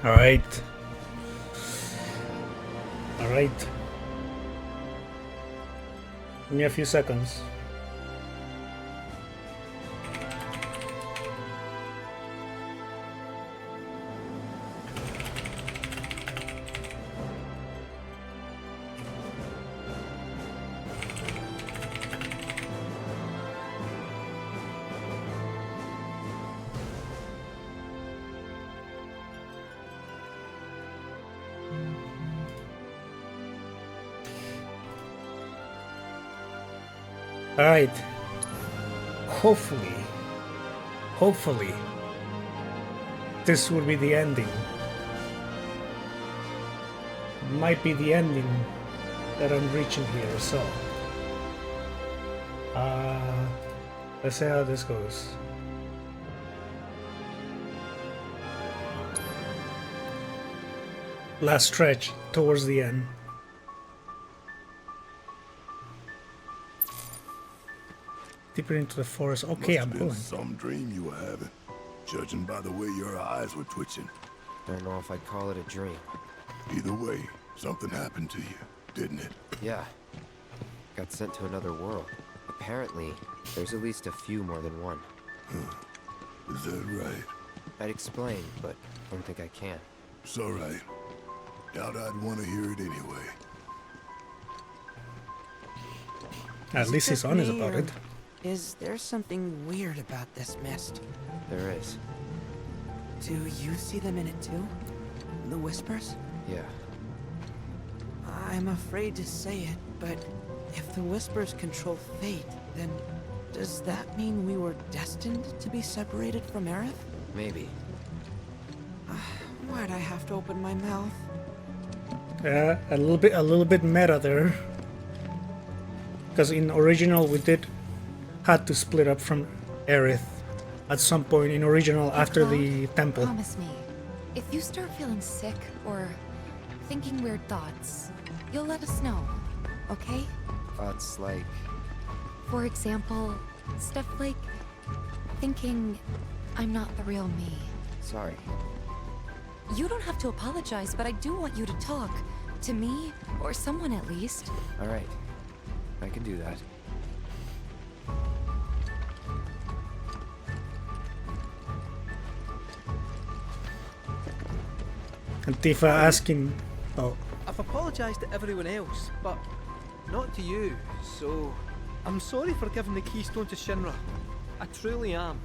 Alright. Alright. Give me a few seconds. Alright. Hopefully, this will be the ending. Might be the ending that I'm reaching here, so. Let's see how this goes. Last stretch towards the end. Deeper into the forest. Okay, I'm pulling. Some dream you were having, judging by the way your eyes were twitching. Don't know if I'd call it a dream. Either way, something happened to you, didn't it? Yeah. Got sent to another world. Apparently, there's at least a few more than one. Is that right? I'd explain, but don't think I can. It's all right. Doubt I'd want to hear it anyway. At least he's honest about it. Is there something weird about this mist? There is. Do you see them in it too? The whispers? Yeah. I'm afraid to say it, but if the whispers control fate, then does that mean we were destined to be separated from Aerith? Maybe. Why'd I have to open my mouth? Yeah, a little bit meta there. Because in original we had to split up from Aerith at some point in original after the temple. Promise me, if you start feeling sick or thinking weird thoughts, you'll let us know, okay? Thoughts like... For example, stuff like thinking I'm not the real me. Sorry. You don't have to apologize, but I do want you to talk. To me, or someone at least. Alright. I can do that. And Tifa asking, oh, I've apologized to everyone else, but not to you, so I'm sorry for giving the keystone to Shinra. I truly am.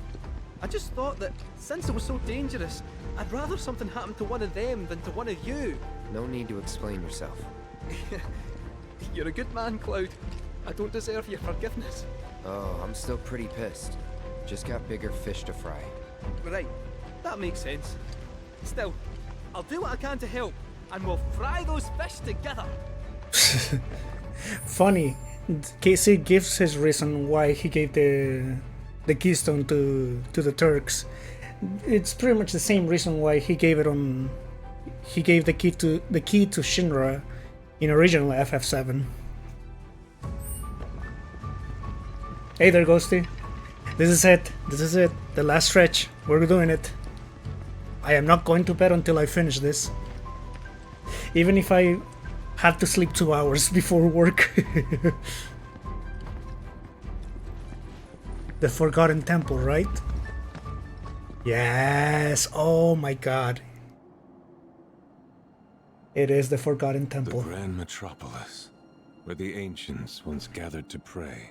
I just thought that since it was so dangerous, I'd rather something happened to one of them than to one of you. No need to explain yourself. You're a good man, Cloud. I don't deserve your forgiveness. Oh, I'm still pretty pissed. Just got bigger fish to fry. Right, that makes sense. Still, I'll do what I can to help, and we'll fry those fish together. funny. Casey gives his reason why he gave the keystone to the Turks. It's pretty much the same reason why he gave the key to Shinra in original FF7. Hey there, Ghosty. This is it. The last stretch. We're doing it. I am not going to bed until I finish this. Even if I had to sleep 2 hours before work. The Forgotten Temple, right? Yes. Oh my god. It is the Forgotten Temple. The grand metropolis, where the ancients once gathered to pray,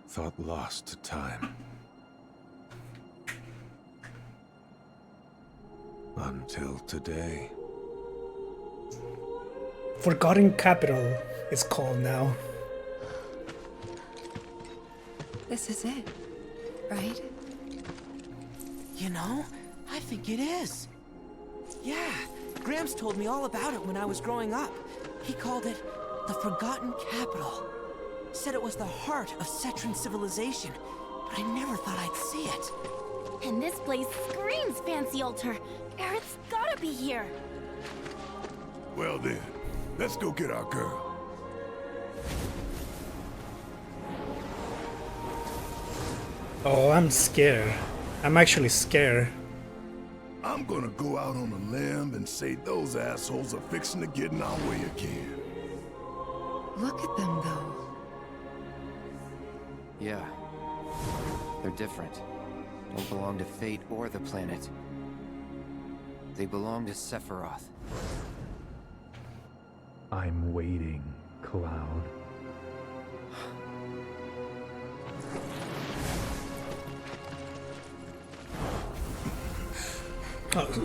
thought lost to time. Until today. Forgotten Capital is called now. This is it, right? You know, I think it is. Yeah, Gramps told me all about it when I was growing up. He called it the Forgotten Capital. Said it was the heart of Cetran civilization, but I never thought I'd see it. And this place screams fancy altar. Aerith's gotta be here. Well then, let's go get our girl. Oh, I'm scared. I'm actually scared. I'm gonna go out on a limb and say those assholes are fixing to get in our way again. Look at them, though. Yeah. They're different. Don't belong to fate or the planet. They belong to Sephiroth. I'm waiting, Cloud.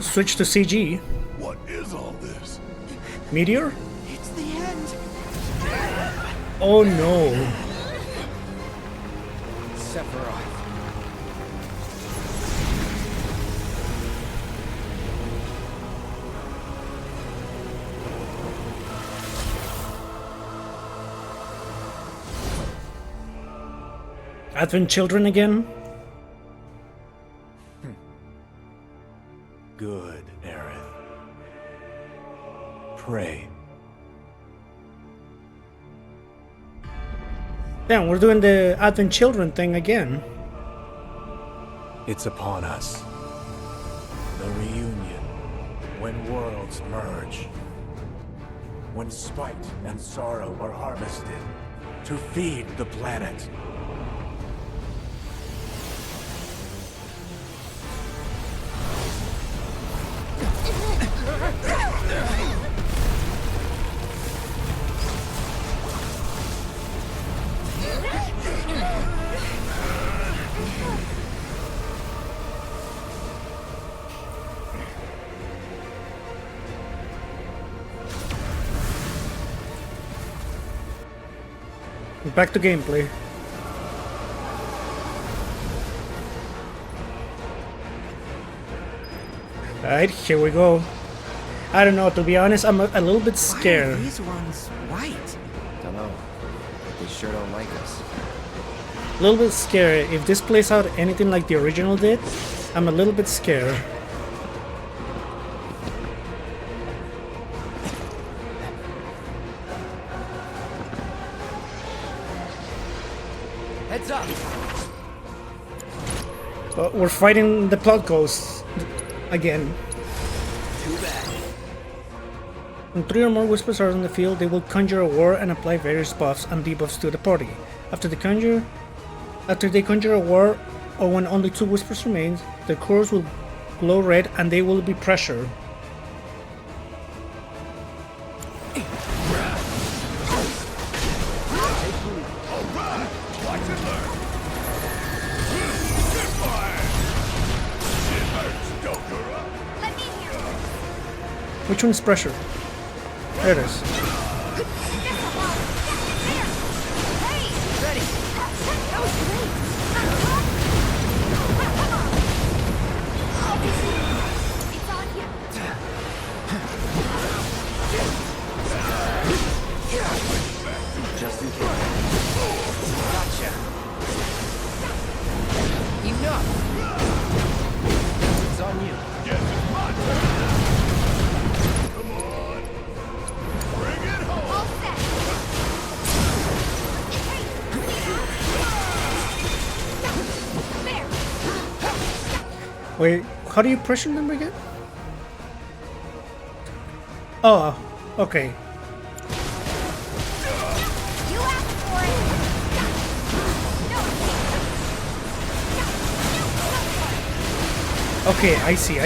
Switch to CG. What is all this? Meteor? It's the end. Oh no. Sephiroth. Advent Children again? Good, Aerith. Pray. Damn, we're doing the Advent Children thing again. It's upon us. The reunion. When worlds merge. When spite and sorrow are harvested to feed the planet. Back to gameplay. Alright, here we go. I don't know, to be honest, I'm a little bit Why are scared. these ones white? Dunno. They sure don't like us. A little bit scared. If this plays out anything like the original did, I'm a little bit scared. Heads up. We're fighting the plot ghosts again. Too bad. When 3 or more whispers are on the field, they will conjure a war and apply various buffs and debuffs to the party. After they conjure a war, or when only 2 whispers remain, their cores will glow red and they will be pressured. Which one's pressure? There it is. Just in case. Gotcha. Enough. It's on you. Wait, how do you pressure them again? Oh, okay. Okay, I see.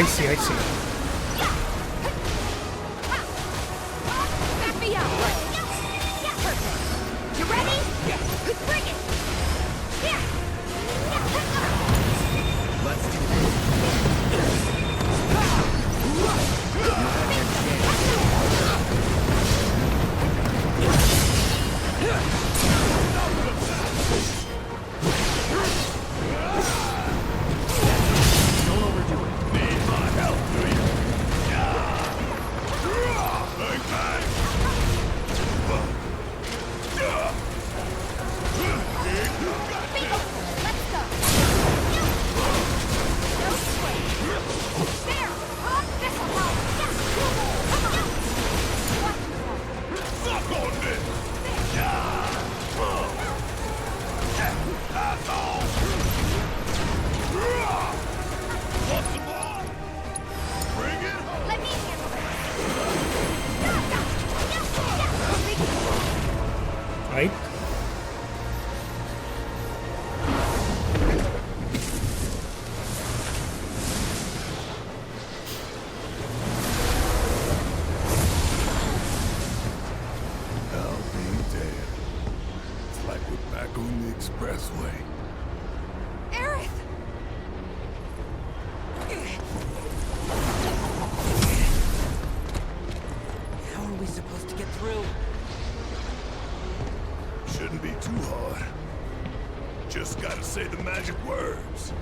magic words.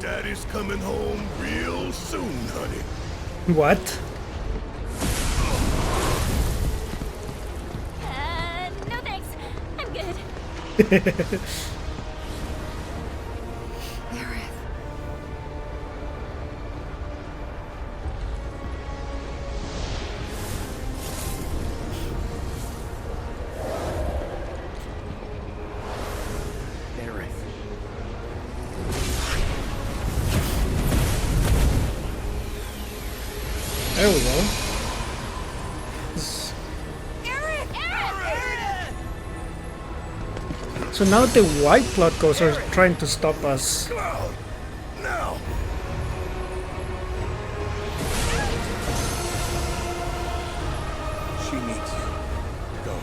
Daddy's coming home real soon, honey. What? No thanks. I'm good. Aerith. Aerith. There we go. So now the white plot ghosts are trying to stop us. Cloud, now! She needs you. Go.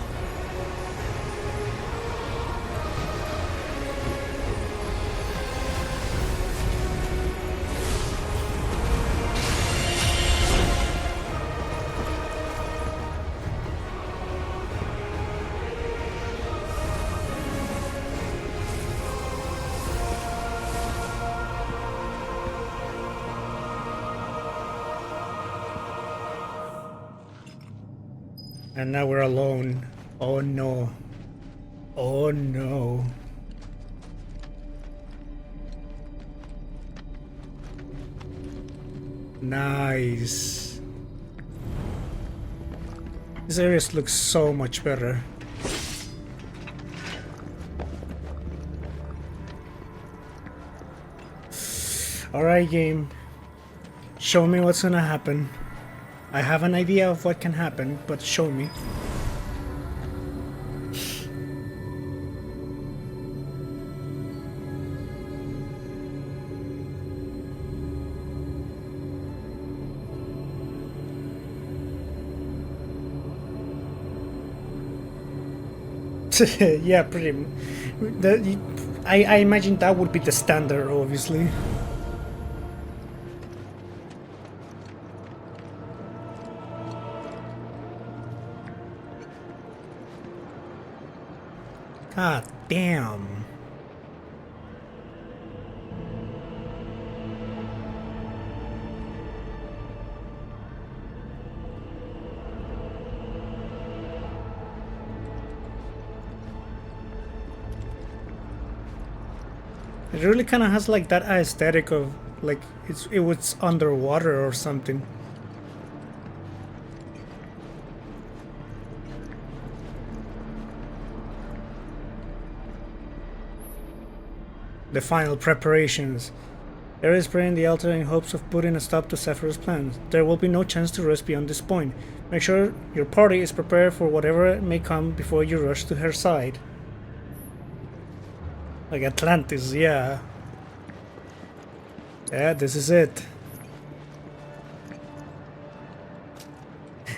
And now we're alone. Oh no. Oh no. Nice. This area looks so much better. Alright, game. Show me what's gonna happen. I have an idea of what can happen, but show me. Yeah, pretty. I imagine that would be the standard, obviously. God damn. It really kind of has like that aesthetic of like it was underwater or something. The final preparations. There is praying the altar in hopes of putting a stop to Zephyr's plans. There will be no chance to rest beyond this point. Make sure your party is prepared for whatever may come before you rush to her side. Like Atlantis, yeah. Yeah, this is it.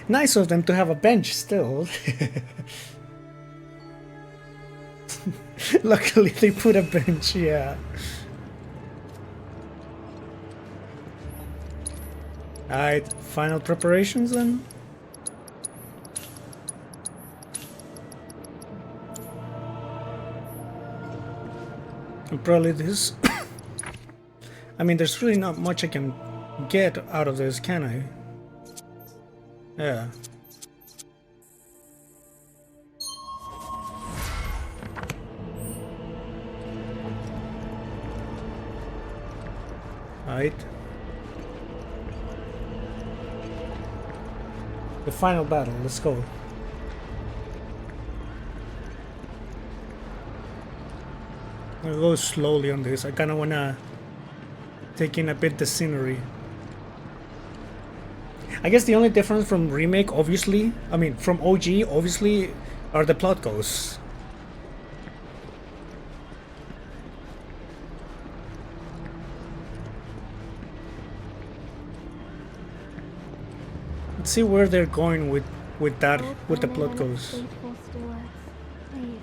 Nice of them to have a bench still. Luckily they put a bench, yeah. Alright, final preparations then? And probably this... I mean, there's really not much I can get out of this, can I? Yeah. Alright. The final battle, let's go. I'll go slowly on this. I kinda wanna take in a bit the scenery. I guess the only difference from remake, obviously, I mean from OG, obviously, are the plot ghosts. Let's see where they're going with that, with the plot ghosts. Faithful stewards, please,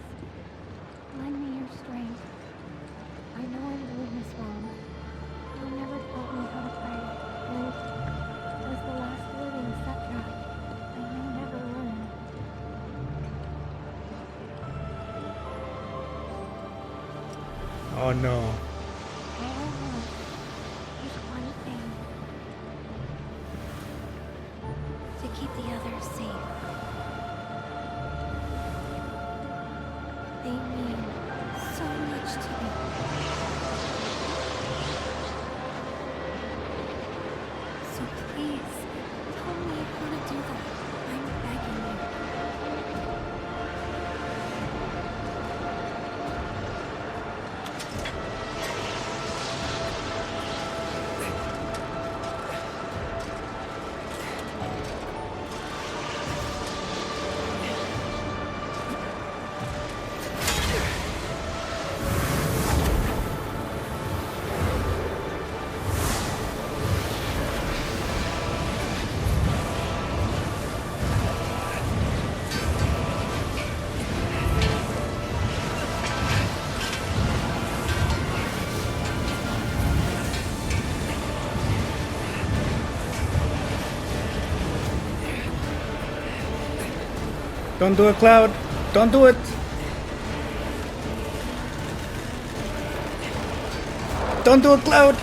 lend me your strength. I know I'm doing this wrong. You never taught me how to pray, and as the last living Setra, I may never learn. Oh no. All I want is one thing. To keep the others safe. They mean so much to me. So please, tell me how to do that. I'm begging you. Don't do it, Cloud. Don't do it. Don't do it, Cloud.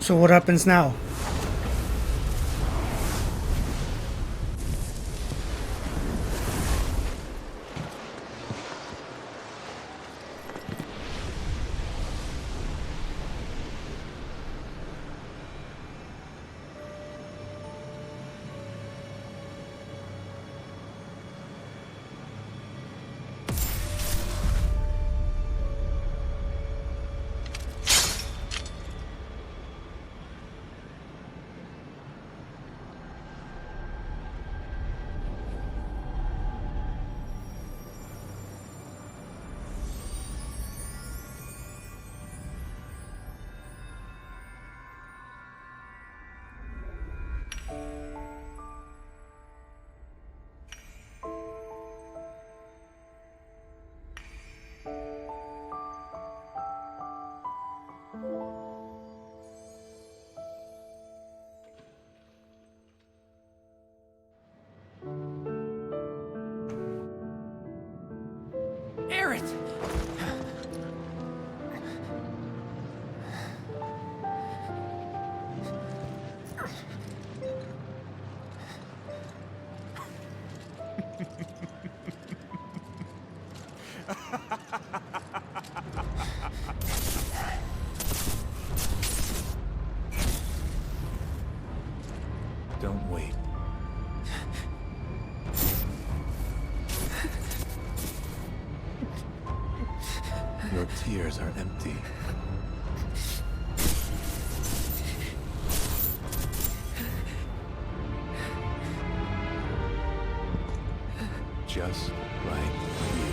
So what happens now? Aerith! Don't wait. Your tears are empty. Just like you.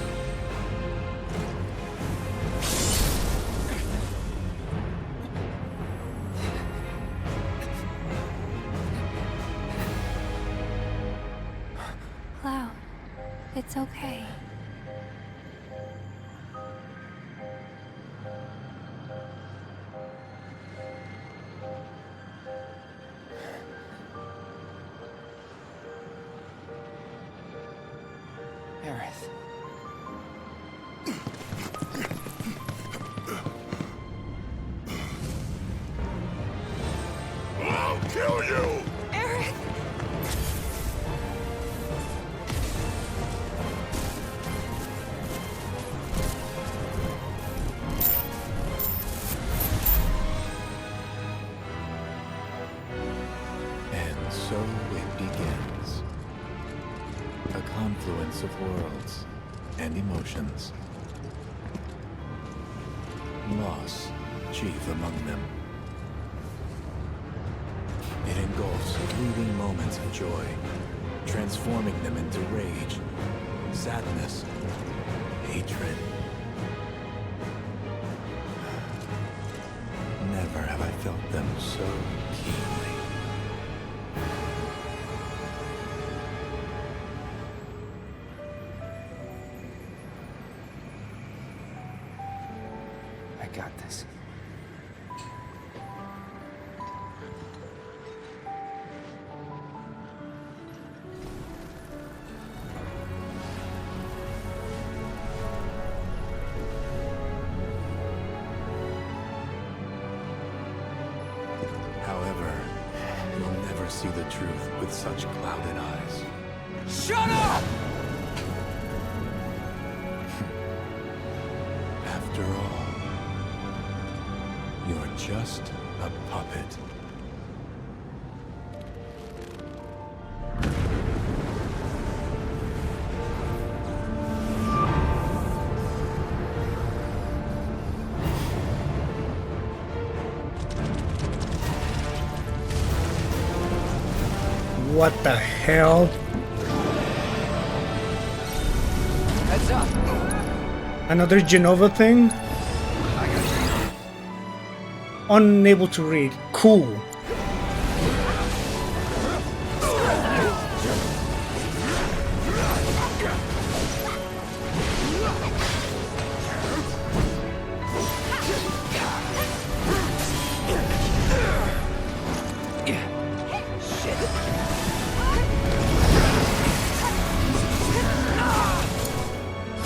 Cloud, it's okay. Aerith. I'll kill you! Aerith! And so it begins. A confluence of worlds and emotions. Loss, chief among them. It engulfs fleeting moments of joy, transforming them into rage, sadness, hatred. Never have I felt them so keenly. I got this. However, you'll never see the truth with such clouded eyes. Shut up! After all, you're just a puppet. What the hell? Heads up! Another Genova thing? I got you. Unable to read. Cool.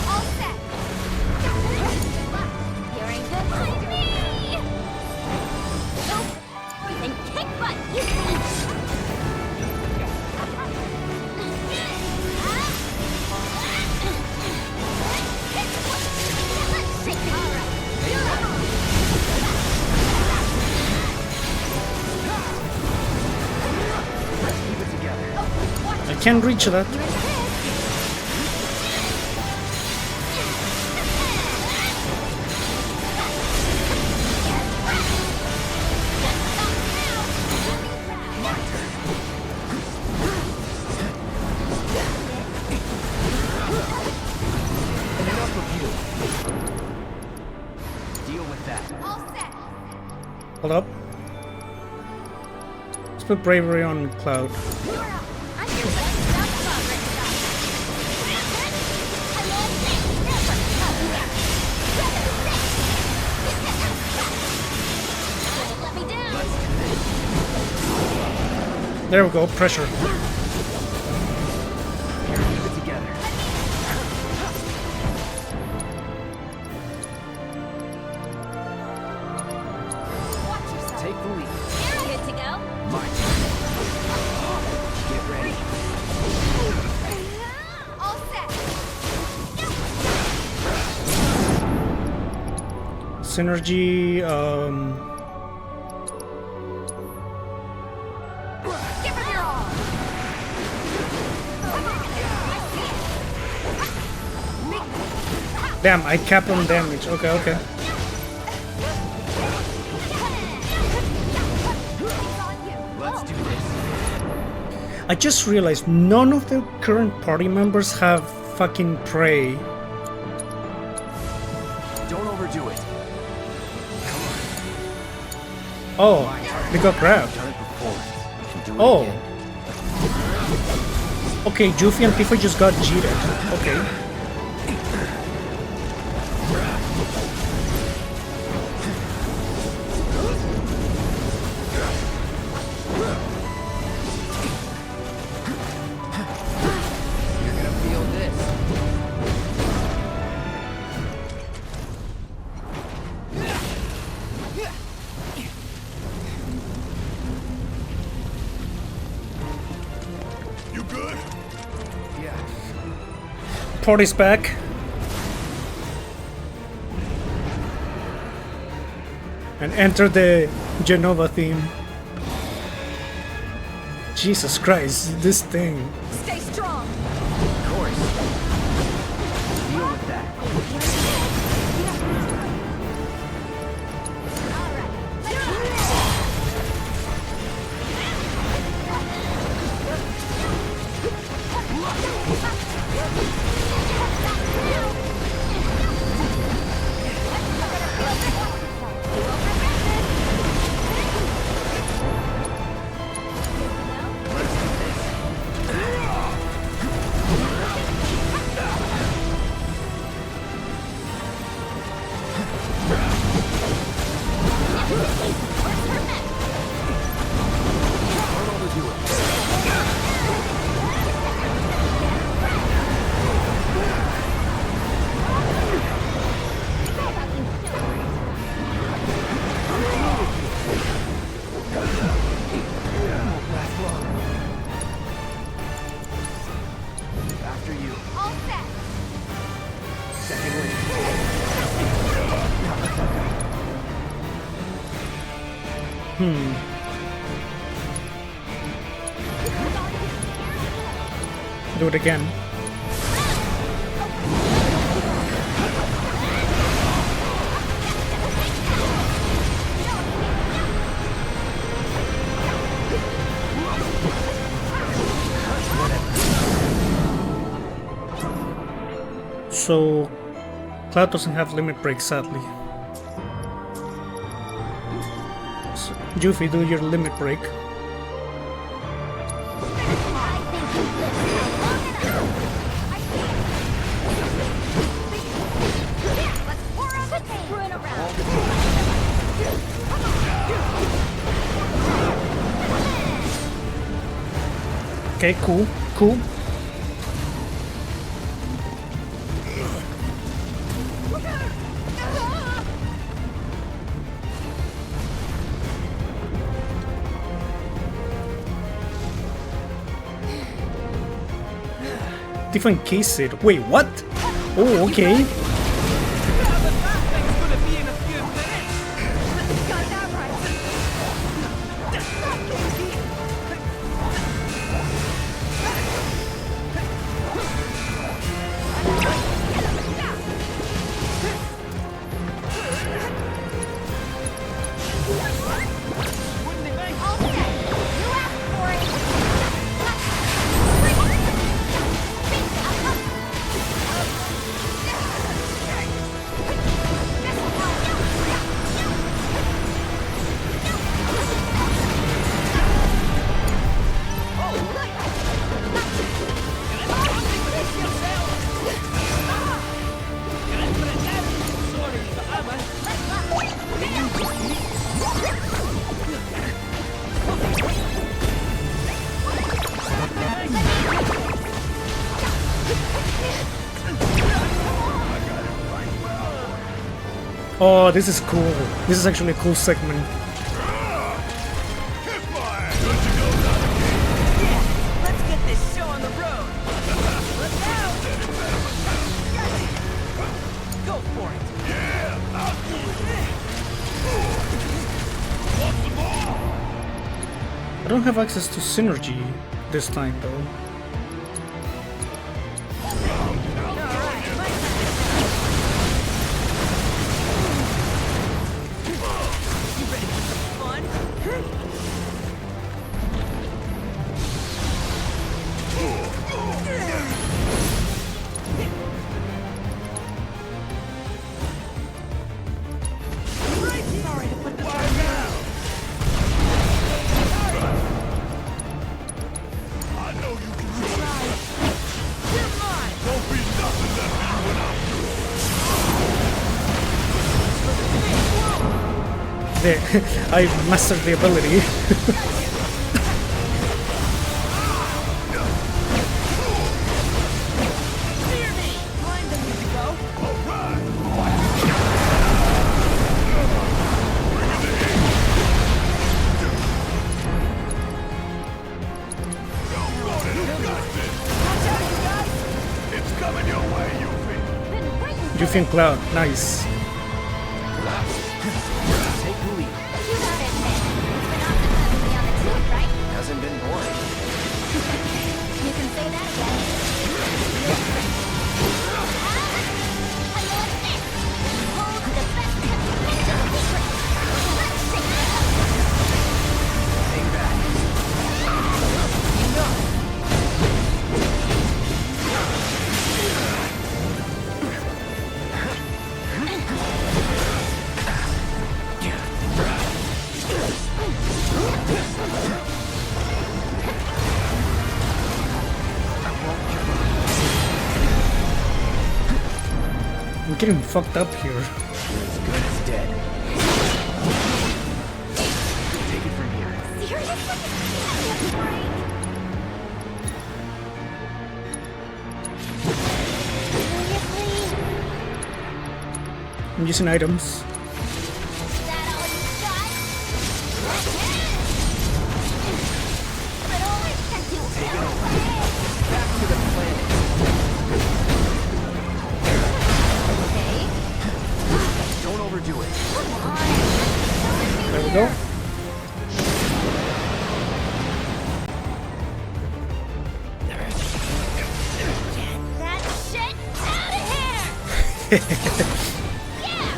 All set. You're in good with me. Nope. And kick butt, you see. All right. Keep it together. I can't reach that. Enough of you. Deal with that. All set. Hold up. Let's put bravery on Cloud. You're up. I'm your best stuff above right now. I love this. Never come here. Don't let me down. There we go, pressure. Keep it together. Watch yourself. Take the lead. You're good to go. My turn. Get ready. All set. Synergy, Give her your all. damn, I capped on damage. Okay, okay. Let's do this. I just realized none of the current party members have fucking prey. Don't overdo it. Oh, they got grabbed. Done it before. Can do it Oh. again. Okay, Juffy and Tifa just got cheated. Okay. You're gonna feel this. You good? Yeah. Party's back. And enter the Genova theme. Jesus Christ, this thing. Stay strong. Of course. Deal with that. After you. All set. Second wave. Do it again. So, Cloud doesn't have limit break, sadly. So, Yuffie, do your limit break. Let's pour out the pain. Screwing around. Okay, cool, cool. Different case set. Wait, what? Oh, okay. Got that right. All set. You asked for it. Oh, this is cool. This is actually a cool segment. Let's get this show on the road. Let's go. Go for it. I don't have access to synergy this time, though. I mastered the ability. Yuffie and Cloud, nice. Hasn't been boring. I'm getting fucked up here. You're as good as dead. Take it from here. Seriously? Give me a break. Seriously? I'm using items. Is that all you got? But all I can do is Back to the planet. okay. Don't overdo it. Come on. There we go. Get that shit out of here! Yeah!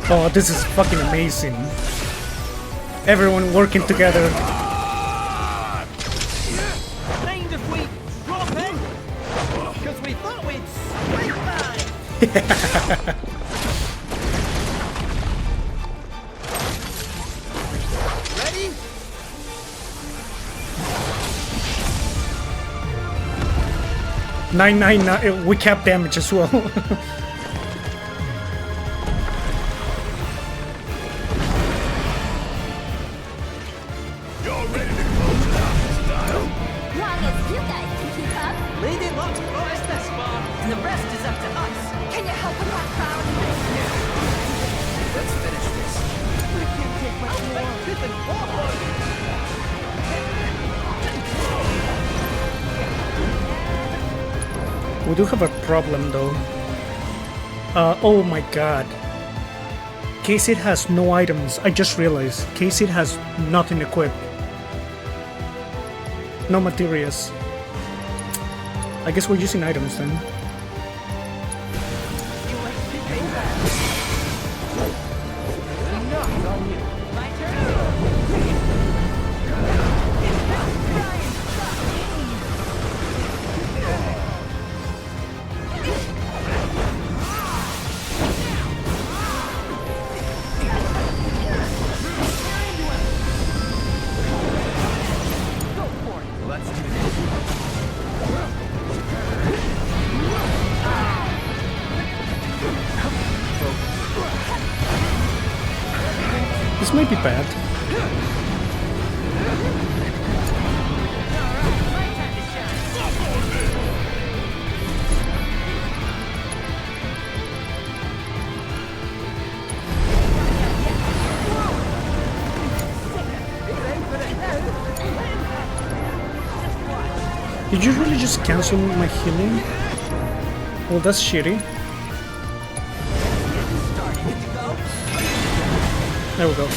Oh, this is fucking amazing. Everyone working together. Mind if we drop in? Because we thought we'd split that. Ready? 999. We cap damage as well. Y'all ready to close it out this time? Long as you guys can keep up. Lady Luck's brought us this far, and the rest is up to us. Can you help him out, crowd? Let's finish this. We can take what you want. Tooth and claw for you. We do have a problem though. Oh my god. K-Seed has no items. I just realized. K-Seed has nothing equipped. No materials. I guess we're using items then. Let's do this. This might be bad. Did you really just cancel my healing? Well, that's shitty. There we go.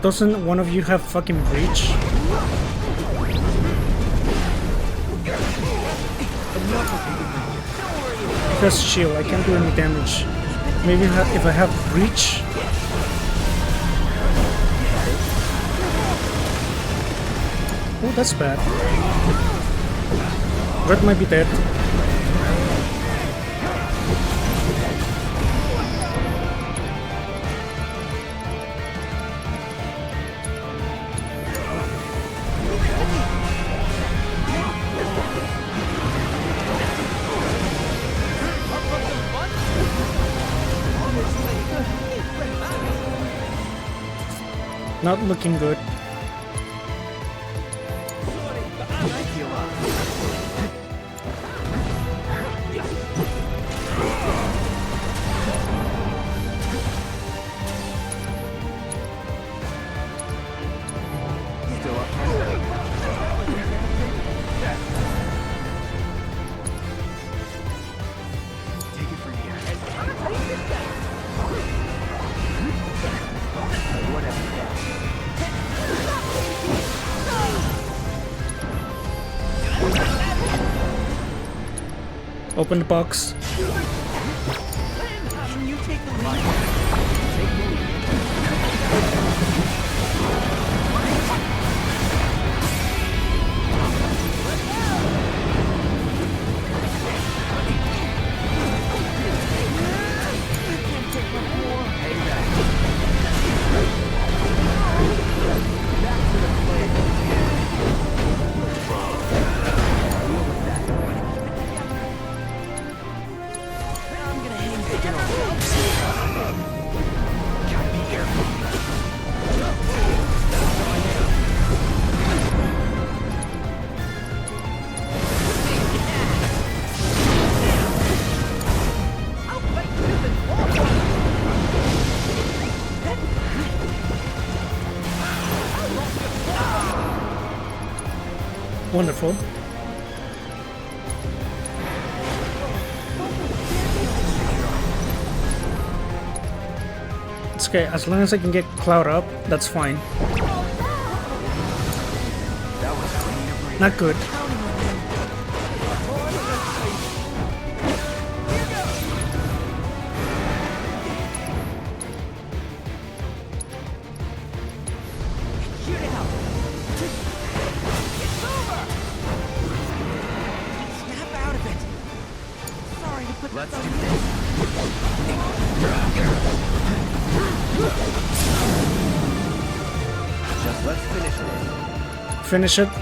Doesn't one of you have fucking breach? Because shield, I can't do any damage. Maybe if I have breach. Oh, that's bad. Red might be dead. Not looking good. Open the box. Can you take the lead? Wonderful. It's okay, as long as I can get Cloud up, that's fine. Not good. Finish it. Take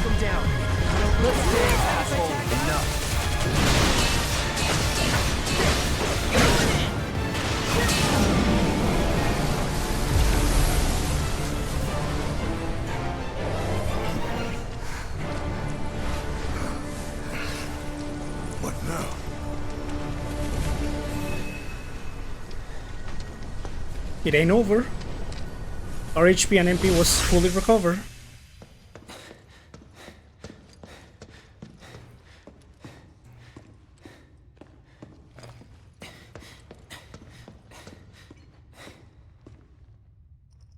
him down. Let's dig, asshole. Enough. What now? It ain't over. Our HP and MP was fully recovered.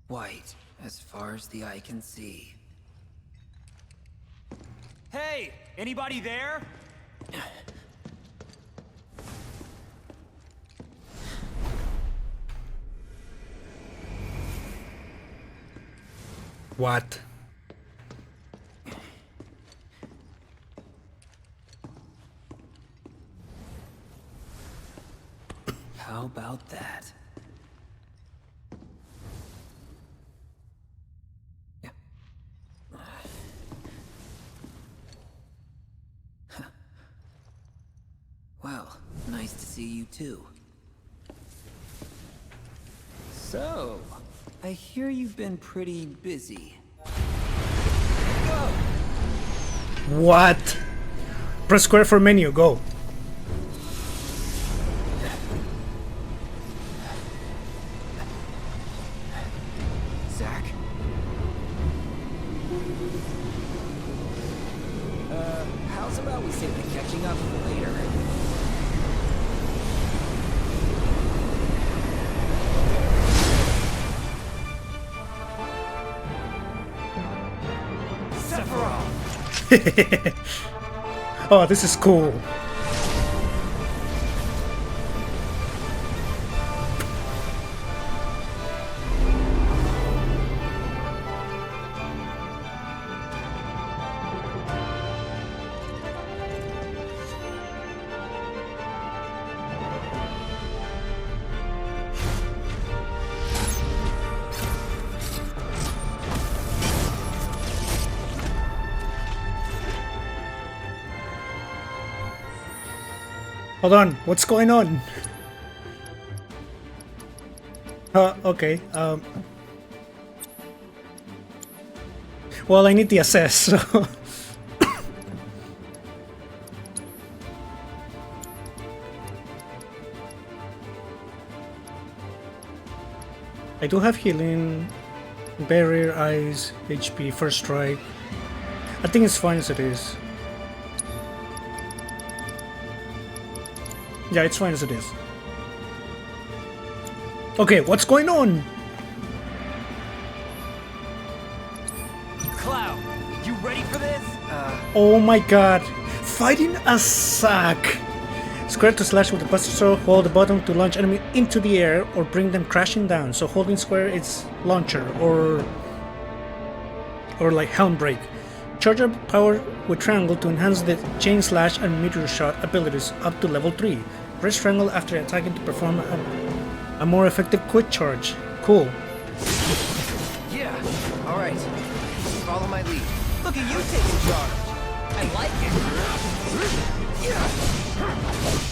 White, as far as the eye can see. Hey! Anybody there? What? How about that? Well, nice to see you too. So, I hear you've been pretty busy. What? Press square for menu, go. Zach? How's about we save the catching up for later? Oh, this is cool. Hold on, what's going on? Okay, well, I need the assess, so... I do have healing, barrier, eyes, HP, first strike. I think it's fine as it is. Yeah, it's fine as it is. Okay, what's going on? Cloud, you ready for this? Oh my god. fighting a sack. Square to slash with the Buster Sword, hold the button to launch enemy into the air or bring them crashing down. So holding square is launcher or like helm break. Charge up power with triangle to enhance the chain slash and meteor shot abilities up to level 3. Press triangle after attacking to perform a more effective quick charge. Cool. Yeah, alright. Follow my lead. Look at you taking charge. I like it.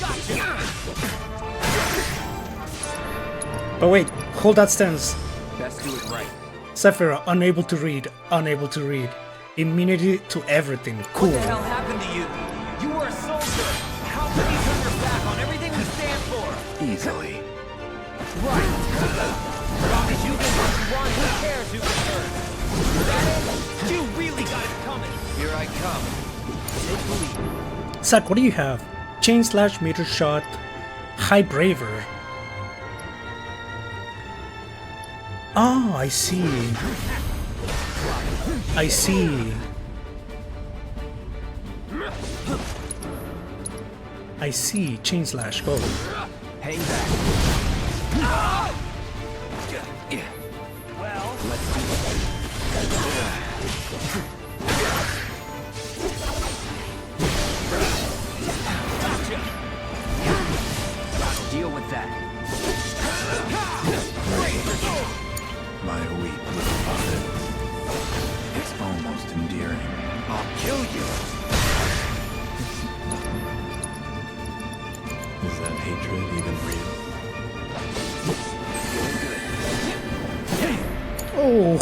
Gotcha. But wait, hold that stance. Best do it right. Sephiroth, unable to read. Immunity to everything. Cool. What the hell happened to you? You were a soldier. How can you turn your back on everything we stand for? Easily. Right. As long as you get what you want, who cares who gets hurt? Is that it? You really got it coming. Here I come. Take the lead. Zack, what do you have? Chain slash, meteor shot, high braver. Oh, I see. I see. Chain slash, go. Hang back. Well, Let's do it. gotcha. Deal with that. My weak little puppet. It's almost endearing. I'll kill you. Is that hatred even real? Oh,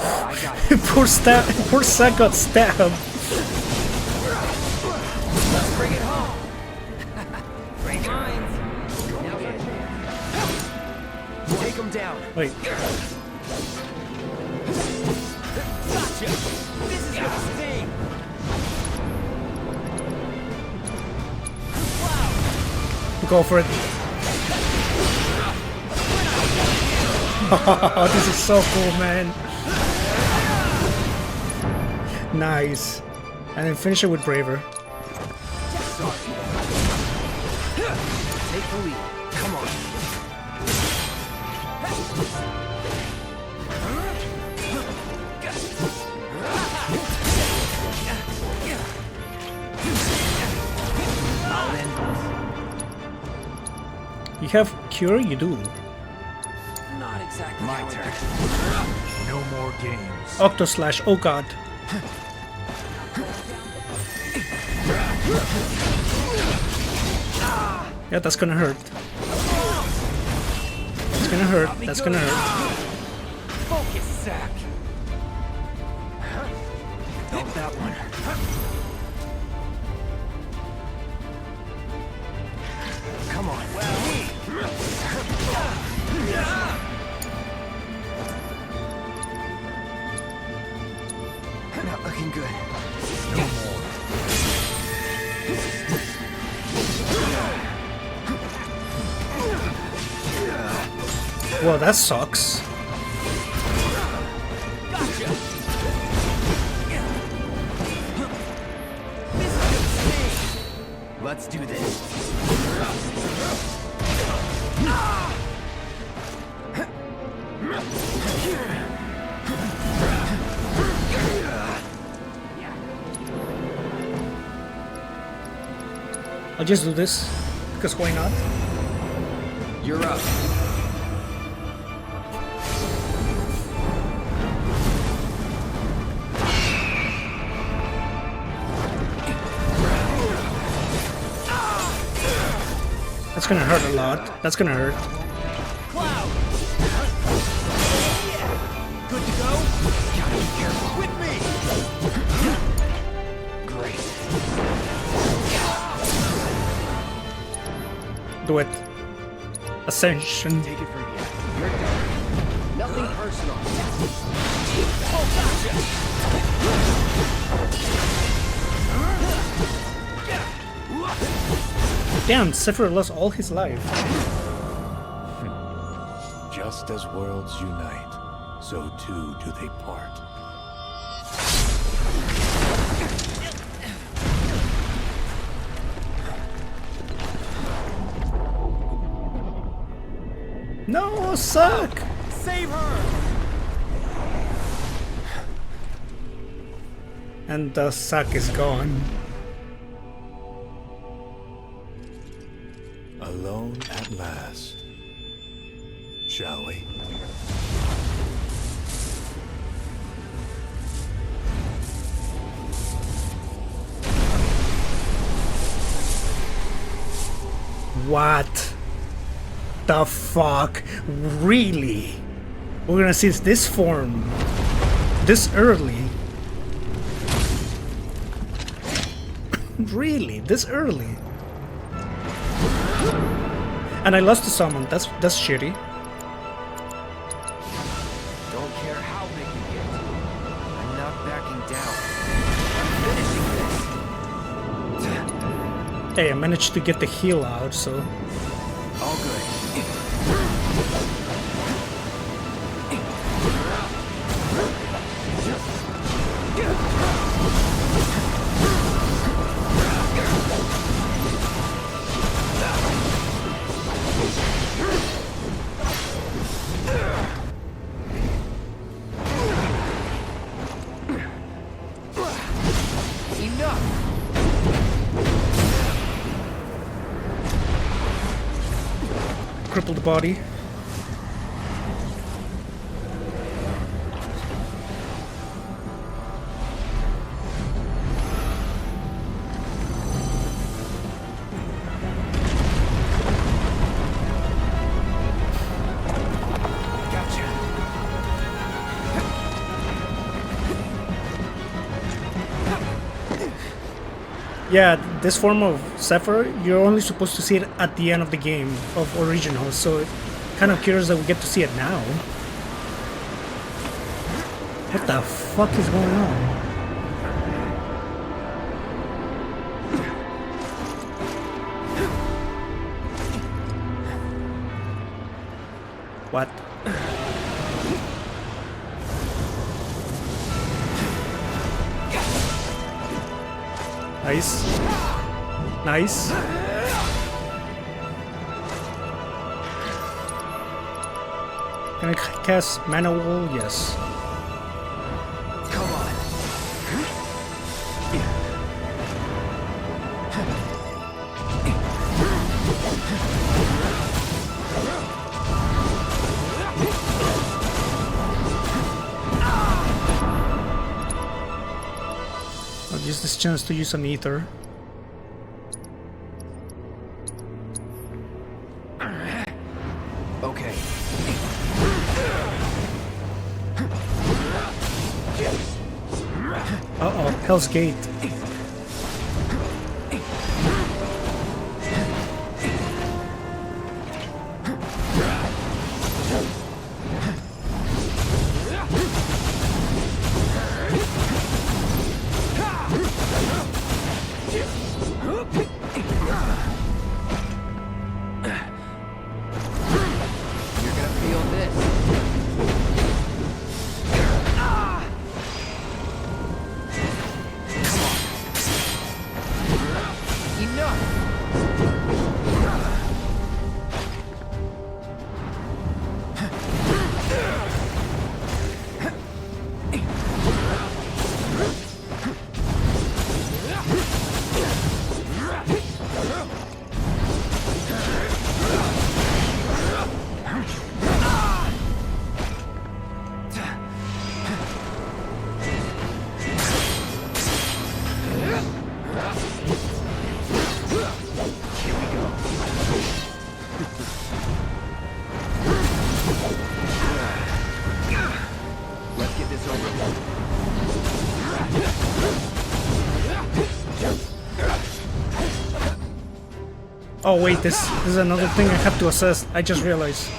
poor Zack got stabbed. Let's bring it home. Great minds. Take him down. Wait, Gotcha. This is gonna sting. go for it. Oh, this is so cool, man. Nice. And then finish it with braver. Take the lead. Come on. I'll end this. You have cure? You do. Not exactly My turn. No more games. Octo slash, oh god. Yeah, that's gonna hurt. It's gonna hurt. That's gonna hurt. Focus, Zack. Felt that one. Come on. Not looking good. No more. Well, that sucks. Gotcha. Let's do this. I'll just do this, because why not? You're up. That's gonna hurt a lot. That's gonna hurt. Cloud. Good to go? Gotta be careful. With me. Great. Do it. Ascension. Take it from here. You're done. Nothing personal. Oh, gotcha. Damn, Sephiroth lost all his life. Just as worlds unite, so too do they part. No, suck! Save her! And the suck is gone. Alone at last. Shall we? What the fuck? Really? We're gonna see this form this early? Really? This early? And I lost the summon. That's shitty. Don't care how big you get. I'm not backing down. I'm finishing this. Hey, I managed to get the heal out, so... All good. Crippled body. Yeah, this form of Zephyr, you're only supposed to see it at the end of the game of Original, so kind of curious that we get to see it now. What the fuck is going on? What? Nice. Nice. Can I cast Mana Wall? Yes. Come on. I'll use this chance to use an ether. Okay. Uh-oh, Hell's Gate. Oh wait, this is another thing I have to assess. I just realized.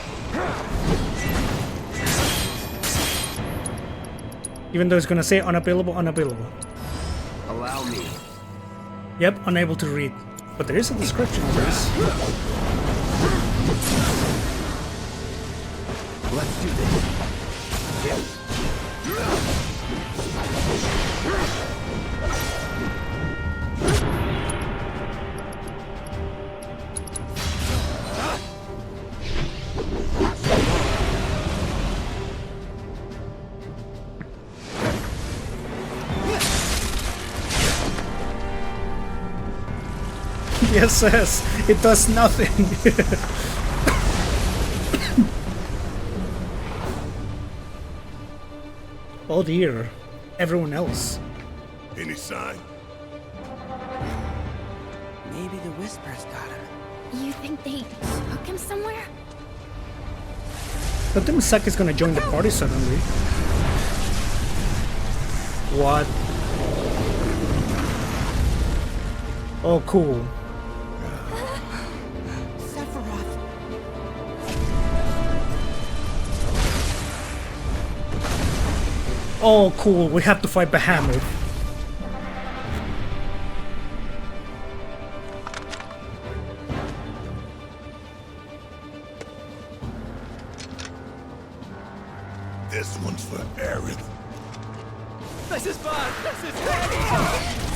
Even though it's gonna say unavailable, unavailable. Allow me. Yep, unable to read. But there is a description of this. Let's do this. VSS. It does nothing. Oh dear. Everyone else. Any sign? Maybe the Whispers got him. You think they took him somewhere? But then Misaki's gonna join the party suddenly. What? Oh, cool. Sephiroth. Oh, cool. We have to fight Bahamut. This one's for Aerith. This is bad! This is heavy!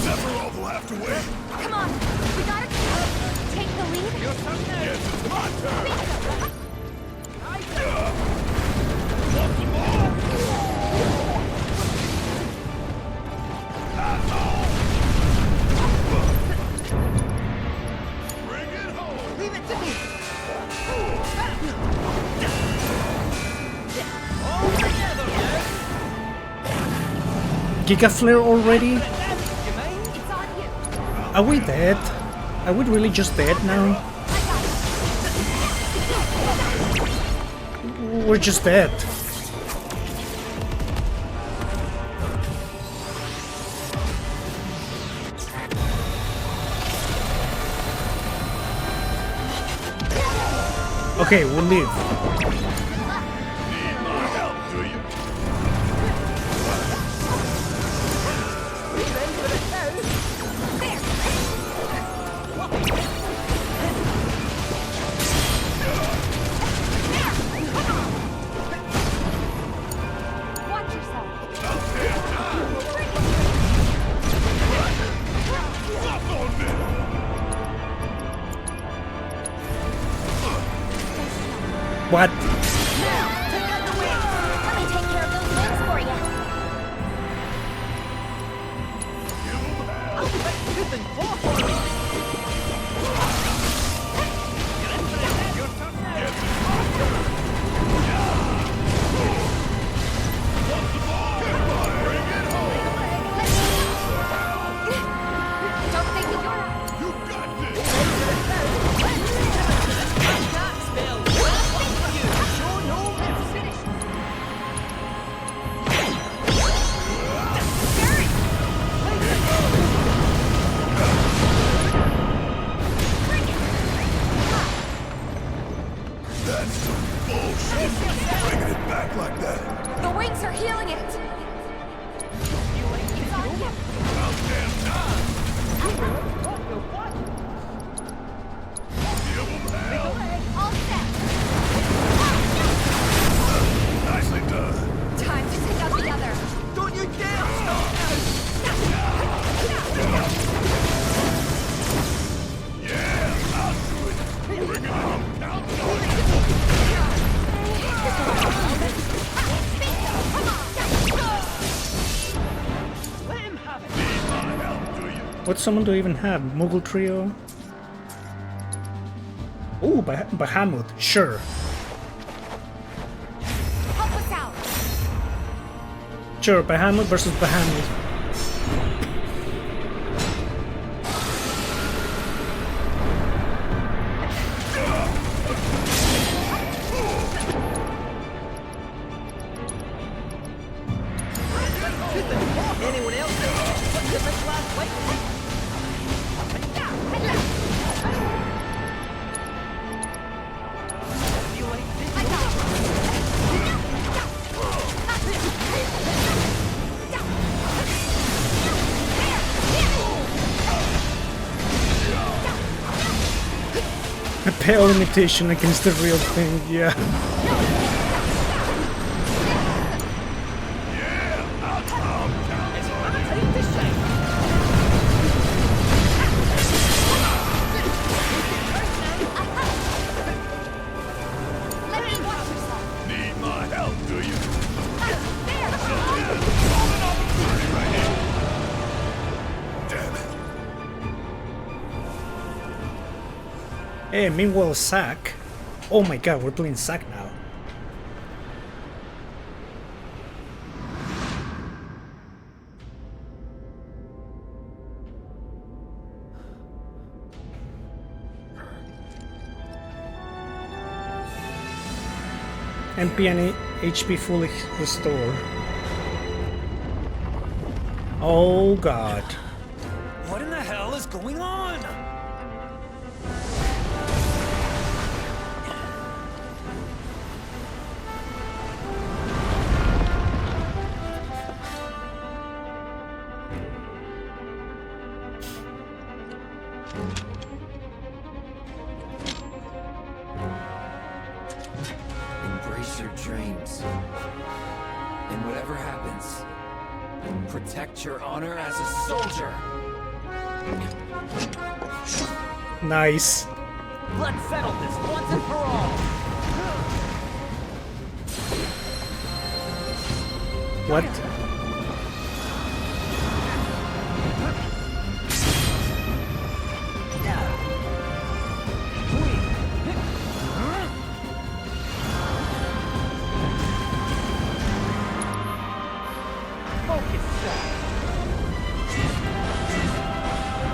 Sephiroth will have to wait. Come on, we gotta take the lead. Your turn now! Yes, it's my turn. Bring it home. Leave it to me! All together now! Giga Flare already? You mind? It's on you. Are we dead? Are we really just dead now? We're just dead. Okay, we'll leave. Need my help, do you? Watch yourself. Up on me. What? Let me take care of those wings for you. Good and fought for me! Your turn now! Bring it home. Don't think that you're... You got this. That spell will work for you! Show no mercy! That's some bullshit. Bringing it back like that. The wings are healing it. It's on you. About damn time. Give 'em hell. All set. Nicely done. Time to take out the other. Don't you dare stop now! Yeah, I'll do it. Bring it on. Count on it. Let him have it! Need my help, do you? What summon do I even have? Moogle Trio? Ooh, Bahamut. Sure. Help us out. Sure, Bahamut versus Bahamut. Anyone else? What's this last fight? Feel like this? A pale imitation against the real thing, yeah. It's my time to shine! Let me watch yourself. Need my help, do you? Damn it. Hey, meanwhile, Zack. Oh my god, we're playing Zack now. MP and HP fully restored. Oh god. What in the hell is going on? Embrace your dreams. And whatever happens, protect your honor as a soldier. Nice. Let's settle this once and for all. What?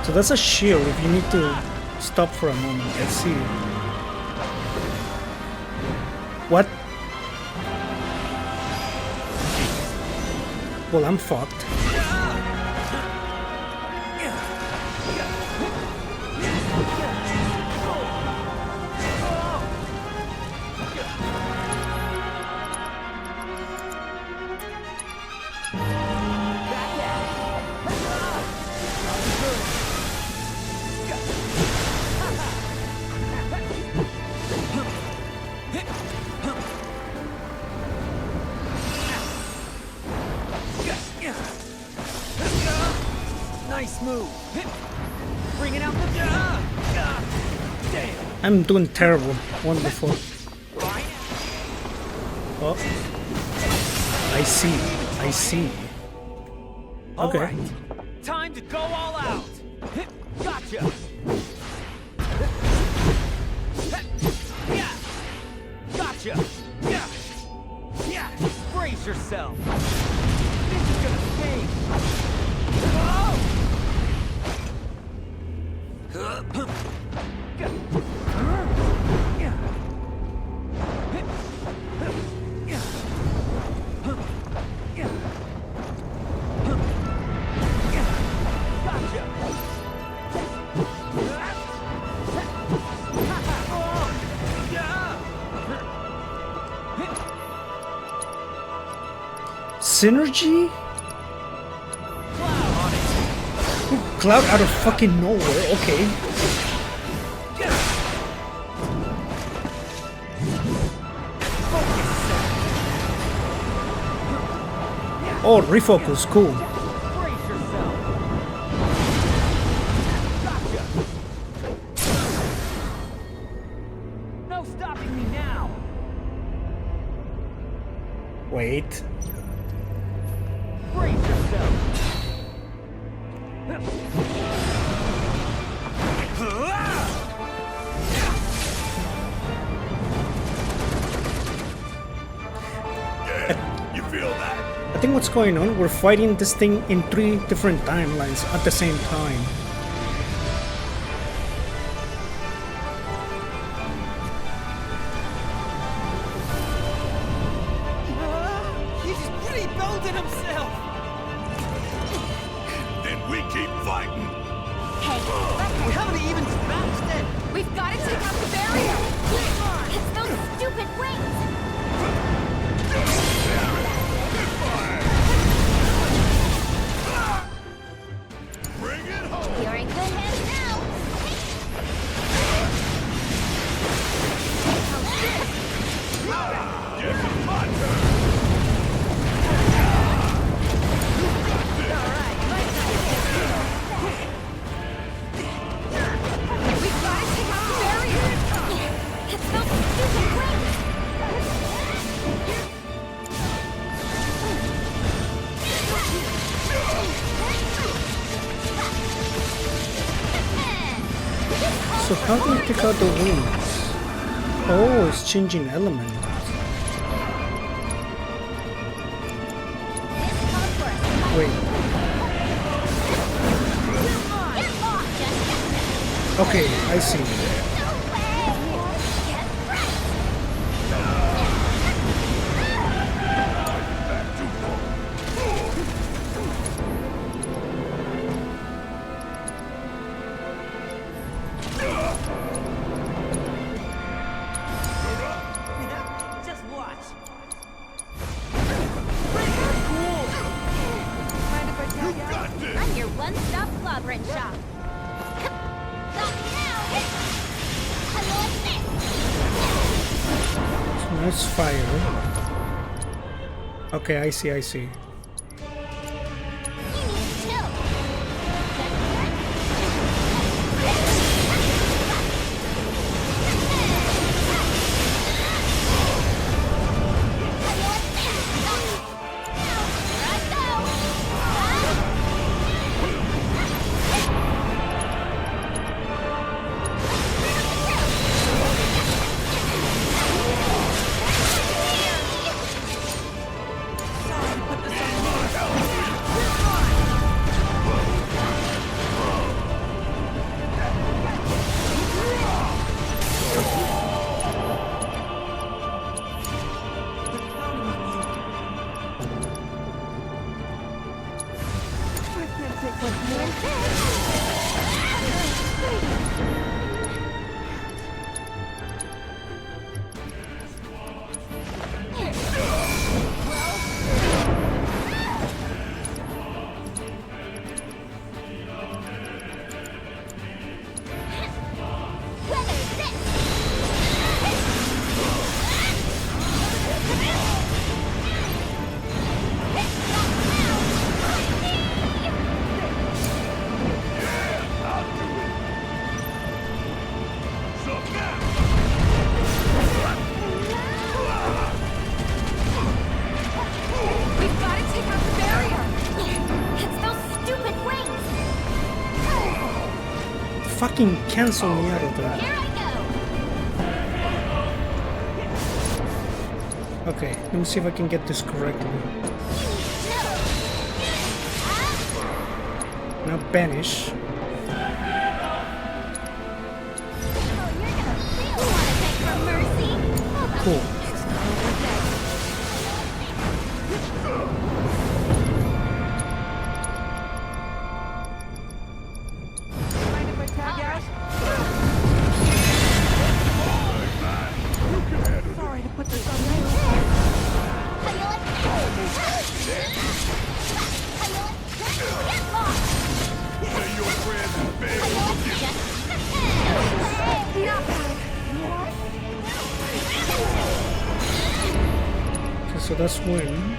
So that's a shield if you need to stop for a moment. Let's see. What? Well, I'm fucked. Nice move. Bringing out the damn. I'm doing terrible. One before. Oh. I see. I see. Okay. All right. Time to go all out. Gotcha. Gotcha. Yeah. Brace yourself. This is gonna sting. Synergy? Cloud out of fucking nowhere, okay. Oh, refocus, cool. No stopping me now. Wait. Brace yourself. You feel that? I think what's going on, we're fighting this thing in 3 different timelines at the same time. He's rebuilding himself! Then we keep fighting. Hey, We haven't even scratched it! we've got to take out the barrier! It's those stupid wings! Bring it home. How do you pick out the wings? Oh, it's changing element. Wait. Okay, I see. Just watch. I'm your one-stop clobbering shop. So that's fire. Okay, I see, I see. We've got to take out the barrier. It's those stupid wings. Fucking cancel me out of that. Here I go. Okay, let me see if I can get this correctly. Now banish. Cool. Sorry to put this on you. Say your prayers and fail. Okay, so that's win.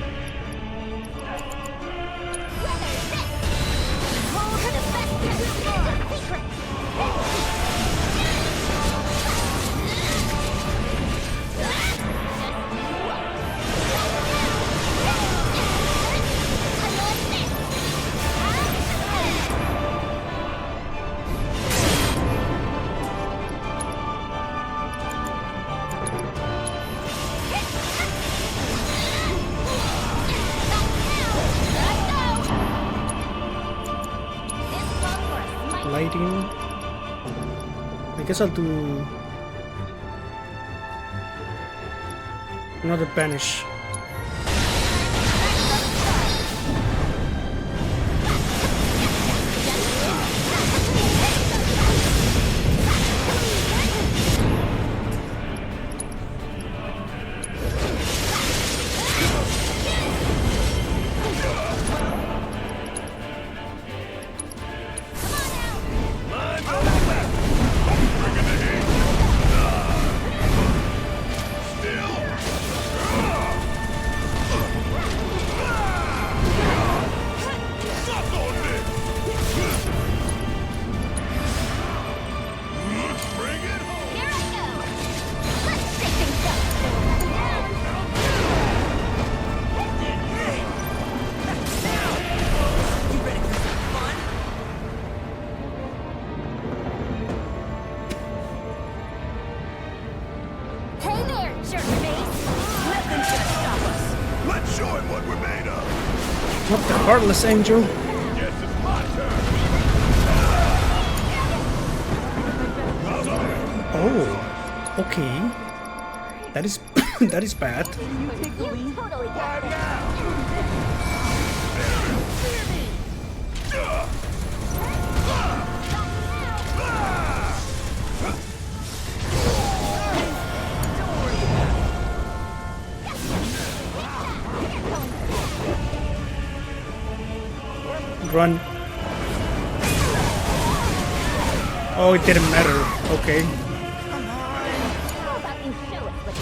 Lighting. I guess I'll do another banish. Still. Watch your face! Nothing's gonna stop us! Let's show him what we're made of! What the heartless angel? Yes, it's my turn! Oh, okay. That is that is bad. You totally got this! Run. Oh, it didn't matter. Okay. How about you show us what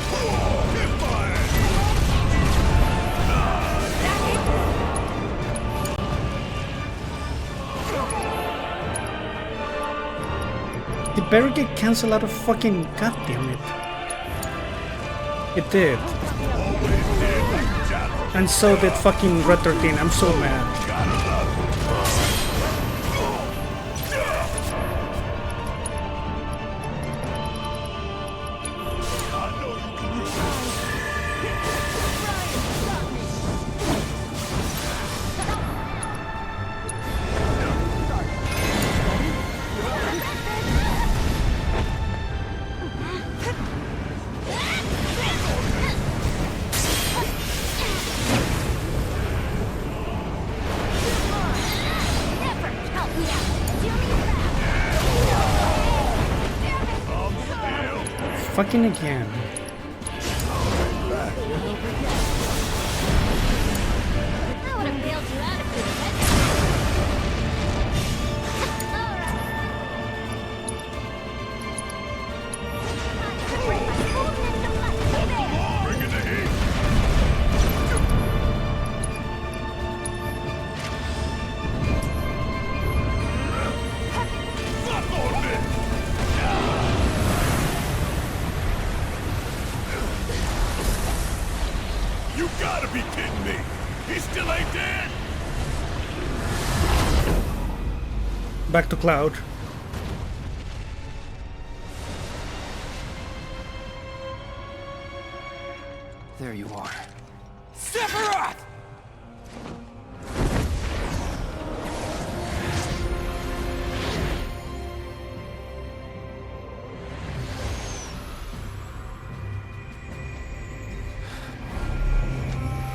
Did barricade cancel out of fucking goddamn it? It did. And so did fucking Red 13. I'm so mad. Fucking again. I would have bailed you out if you Bring in the heat! Fuck on this! You gotta be kidding me! He still ain't dead! Back to Cloud. There you are. Sephiroth!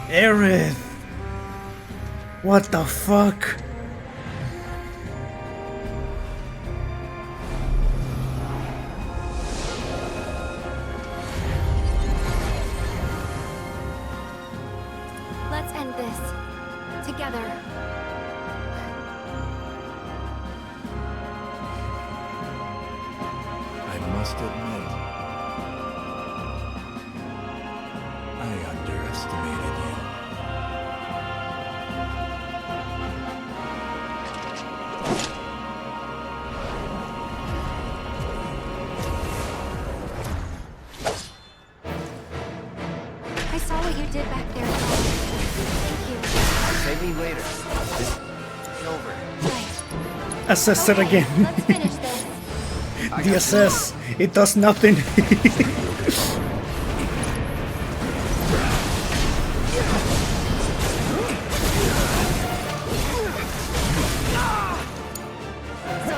Aerith! What the fuck? Let's end this. Together. I must admit, I underestimated you. I saw what you did back there. Thank you. Save me later. This is over. Right. Assess it again. Let's finish this. The assess. It does nothing. So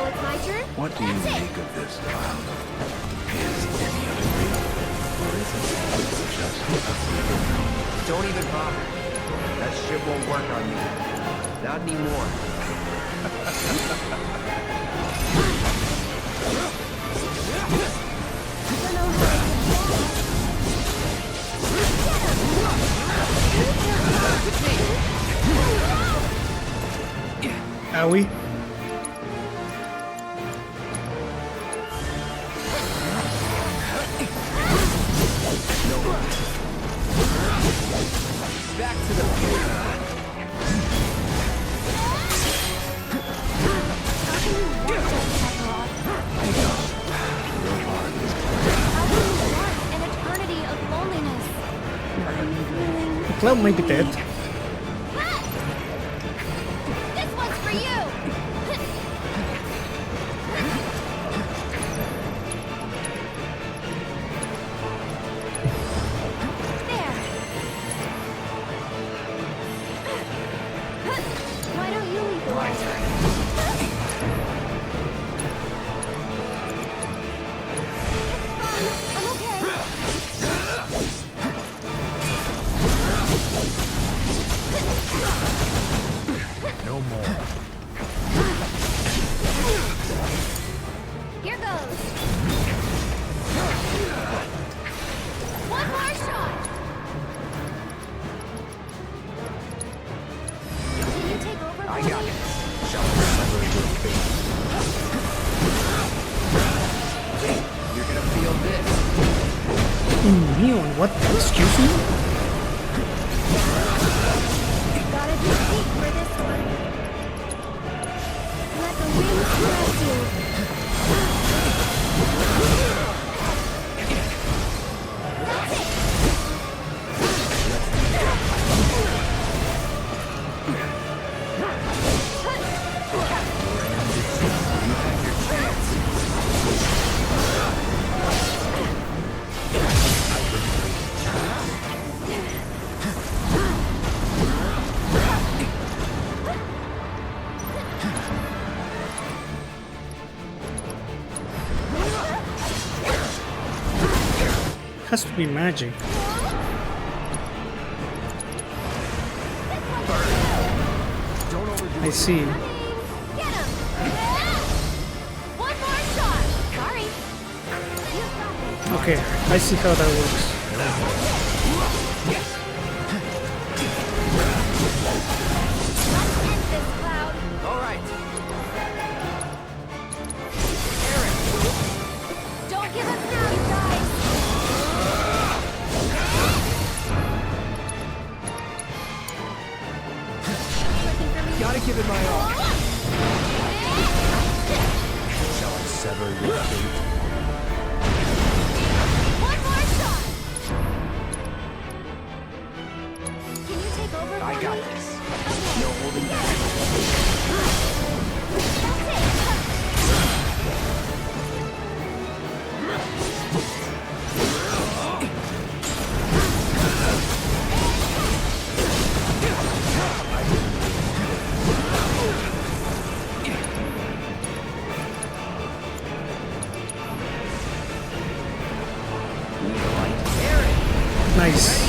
it's my turn? What do you make of this, Cloud? Is any other real? Or is it just a fever? Don't even bother. That shit won't work on you. Not anymore. Owie. Back to the future. An eternity of loneliness. Cloud might be dead. This one's for you! In neon, what? Excuse me? Gotta be deep for this one. Let the wings caress you. That's it! Has to be magic. I see. Get him! One more shot! Sorry. You've got this. Okay, I see how that works. Let's end this, Cloud. All right. Don't give up now, you guys. Looking for me? Gotta give it my all. Shall I sever your fate? One more shot. Can you take over for I got me? this. Okay. No holding back. Nice.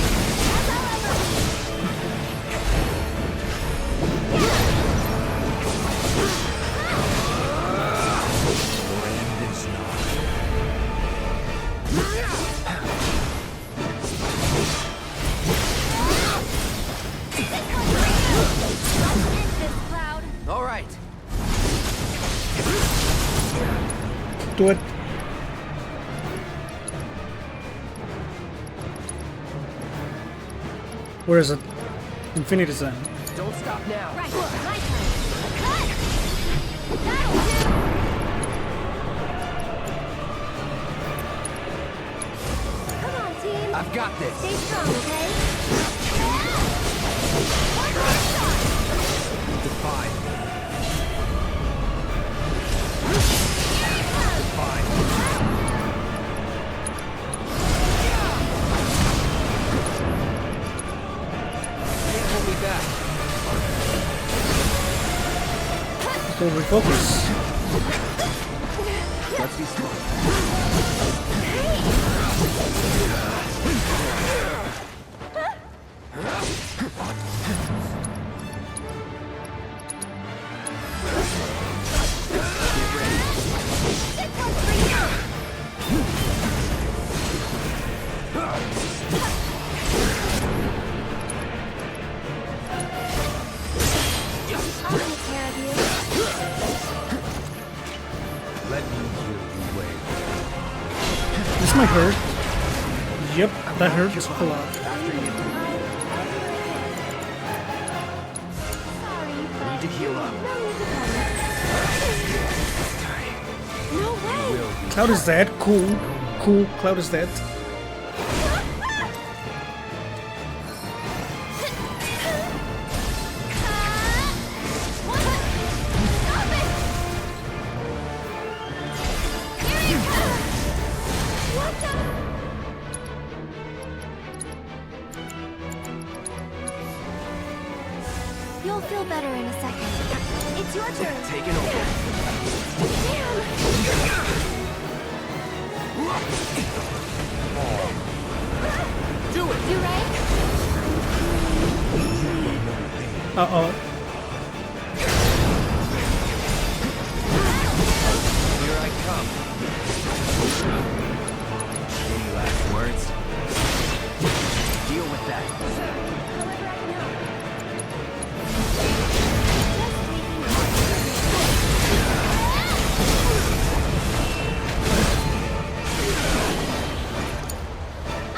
All right. Do it. Where is it? Infinity Sign. Don't stop now. Right, my turn. Cut! That'll do! Come on, team. I've got this. Stay strong, okay? One more shot! Define. Can't hold me back. So refocus. Let's be smart. I'll take care of you. Let me hear you wail. This might hurt. Yep, that hurt a lot. Sorry, but Need to heal up. no need to panic. No way! Cloud is dead. Cool. Cool. Cloud is dead. You'll feel better in a second. It's your turn. Taking over. Damn! Do it. You right? Uh-oh. Here I come. Any last words? Deal with that. However I can help. Just leaving.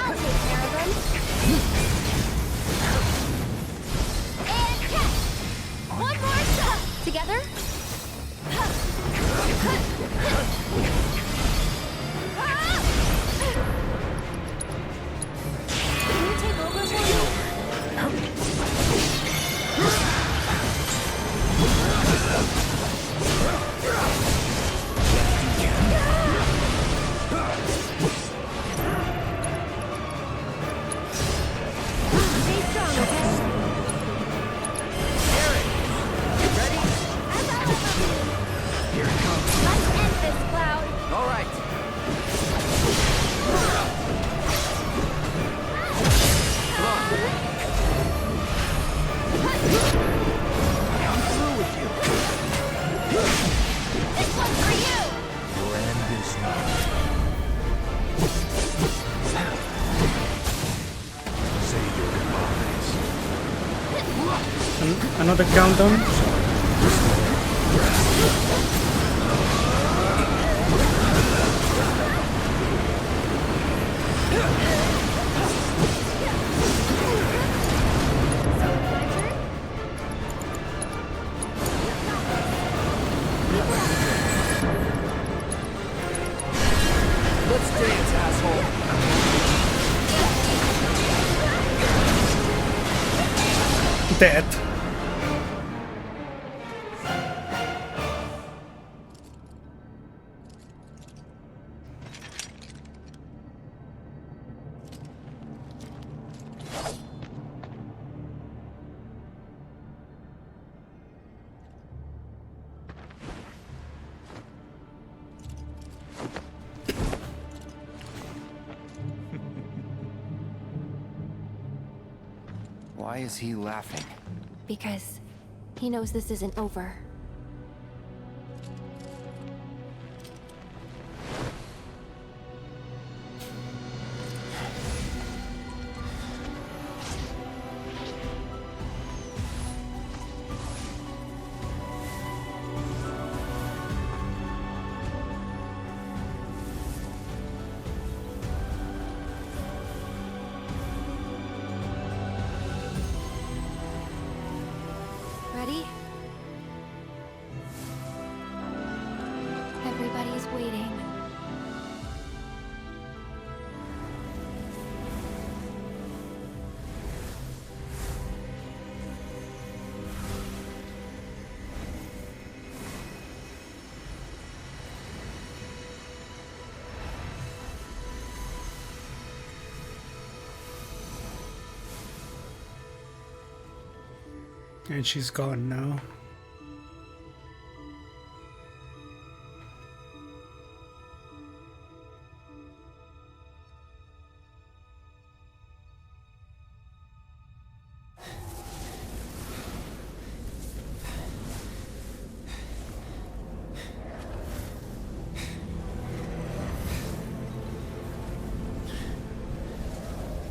Another countdown. Let's dance, asshole. Dead. Why is he laughing? Because he knows this isn't over. Ready? Everybody's waiting. And she's gone now.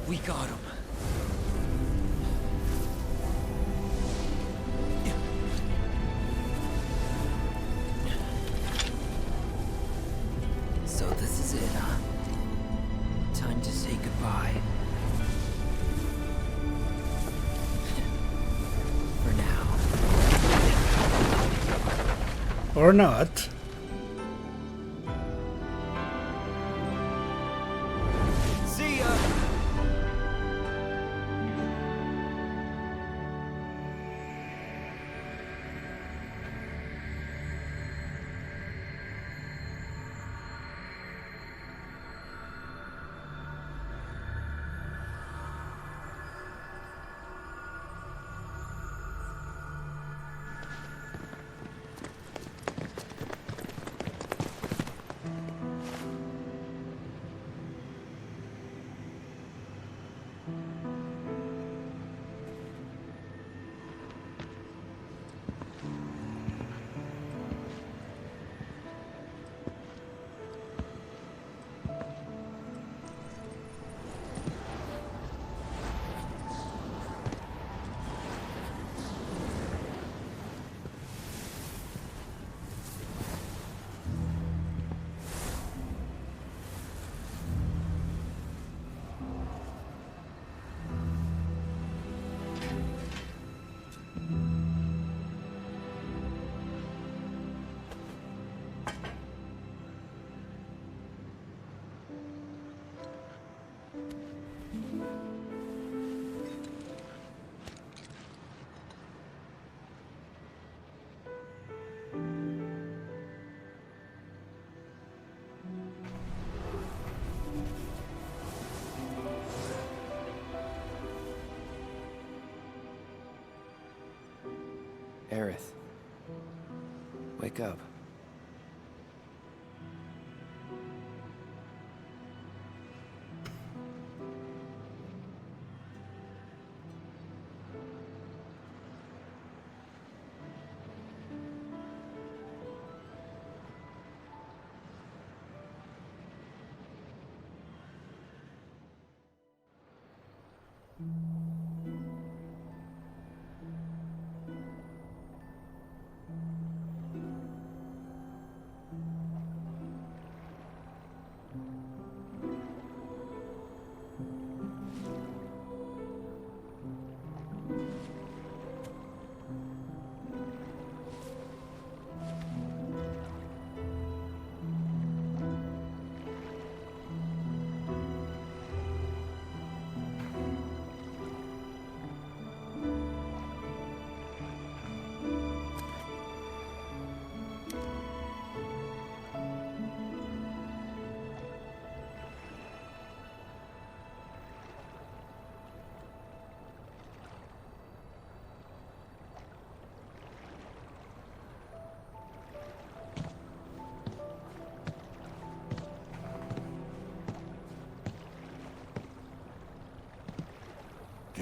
We got him. So this is it, huh? Time to say goodbye. For now. Or not. See ya! Aerith. Wake up.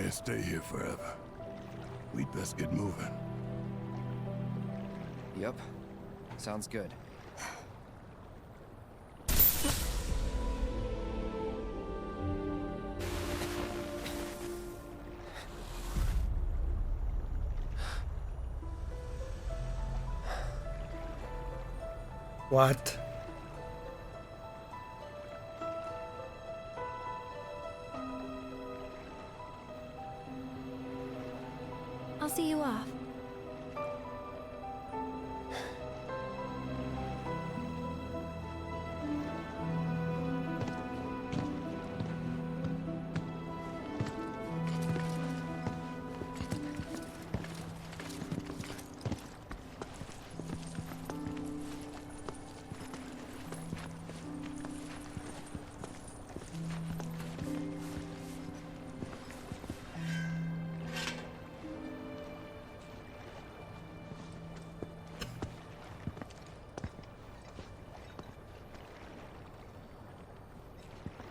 Can't stay here forever. We'd best get moving. Yep. Sounds good. What? I'll see you off.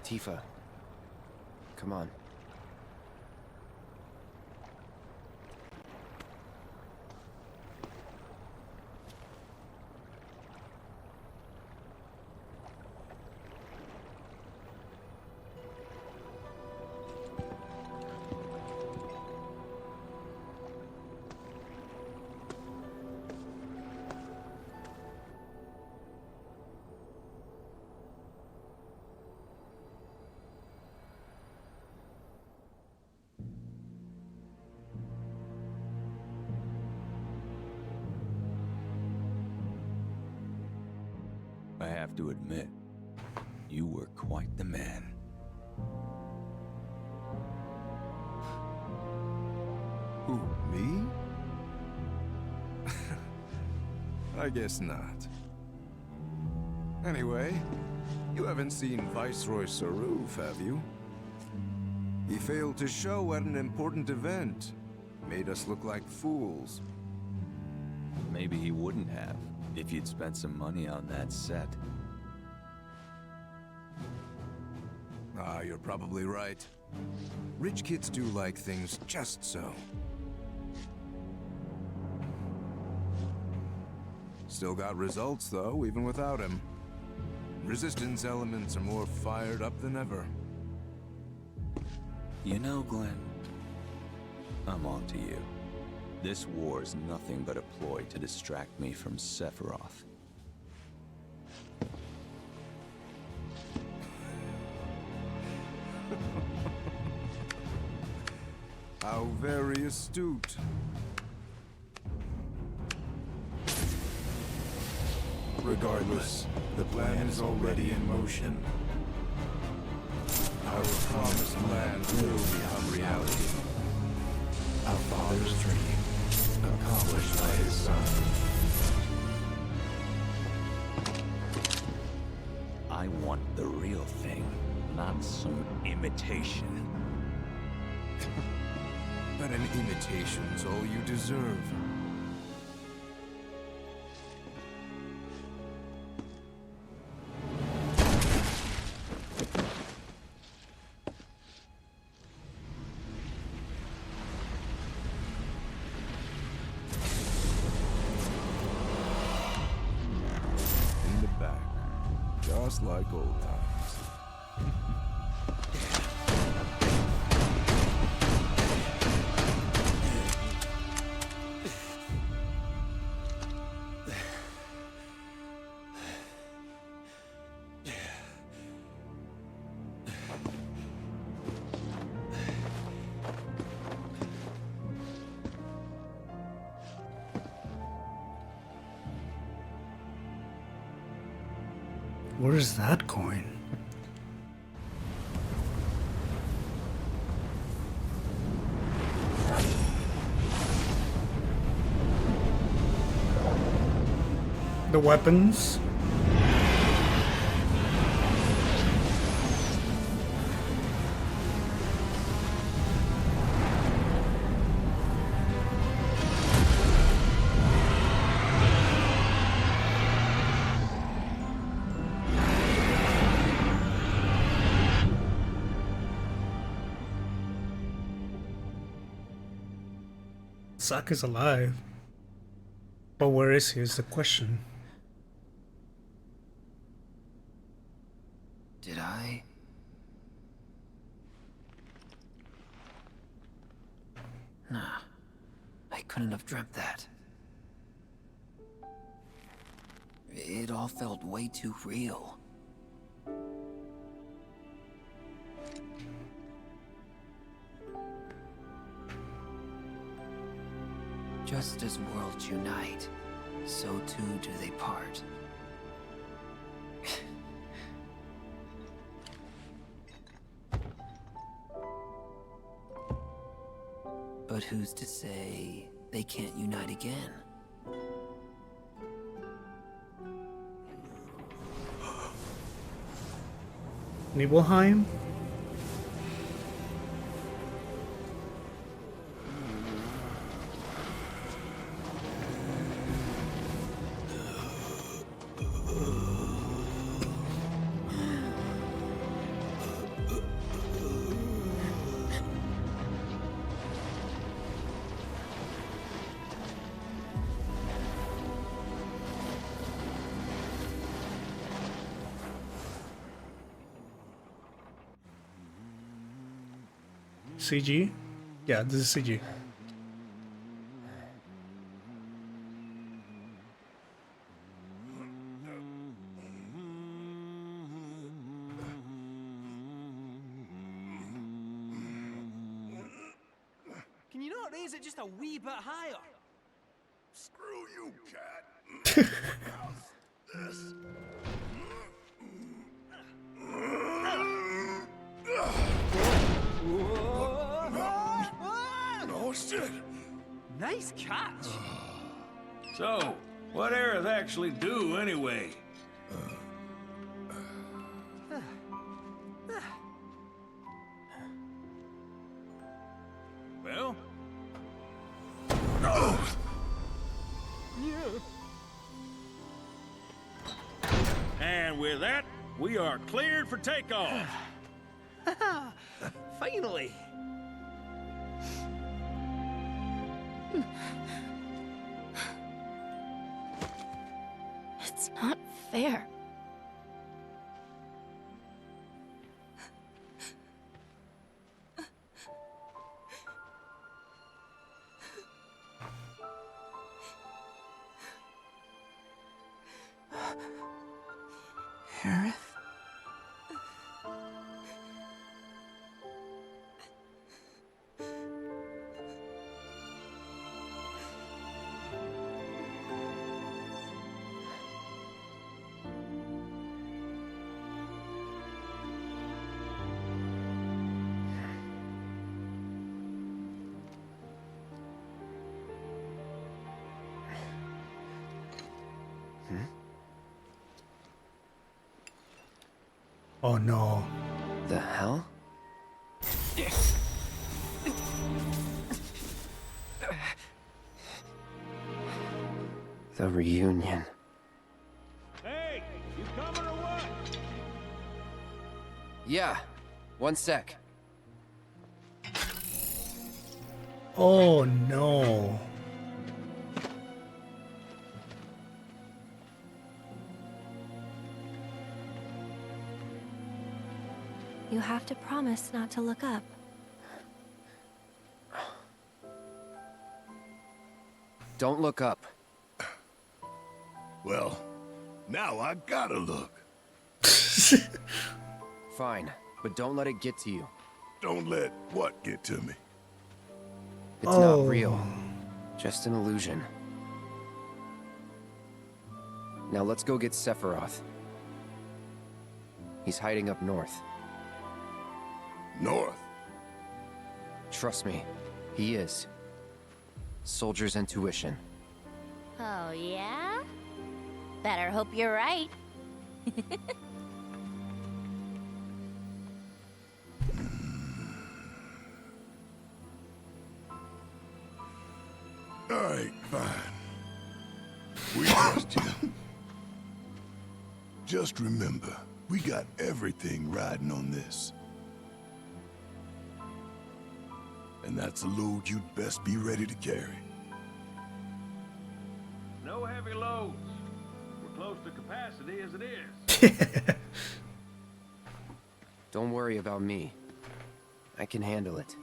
Tifa. Come on. I have to admit, you were quite the man. Who, me? I guess not. Anyway, you haven't seen Viceroy Saruf, have you? He failed to show at an important event. Made us look like fools. Maybe he wouldn't have, if you'd spent some money on that set. Ah, you're probably right. Rich kids do like things just so. Still got results, though, even without him. Resistance elements are more fired up than ever. You know, Glenn, I'm on to you. This war's nothing but a ploy to distract me from Sephiroth. How very astute. Regardless, the plan is already in motion. Our promised land will become reality. Our father's dream, accomplished by his son. I want the real thing, not some imitation. But an imitation's all you deserve. In the back, just like old times. Where's that coin? The weapons. Zack is alive. But where is he is the question. Did I? Nah. I couldn't have dreamt that. It all felt way too real. Just as worlds unite, so too do they part. But who's to say they can't unite again? Nibelheim? CG? Yeah, this is CG. Can you not raise it just a wee bit higher? Screw you, cat. Oh, shit. Nice catch. So, what Aerith actually do, anyway? Well? And with that, we are cleared for takeoff. Finally. It's not fair. Aerith? Oh no. The hell? The reunion. Hey, you coming or what? Yeah, one sec. Oh no. You have to promise not to look up. Don't look up. Well, now I gotta look. Fine, but don't let it get to you. Don't let what get to me? It's not real. Just an illusion. Now let's go get Sephiroth. He's hiding up north. North? Trust me, he is. Soldier's intuition. Oh, yeah? Better hope you're right. All right, fine. We trust you. Just remember, we got everything riding on this. And that's a load you'd best be ready to carry. No heavy loads. We're close to capacity as it is. Don't worry about me. I can handle it.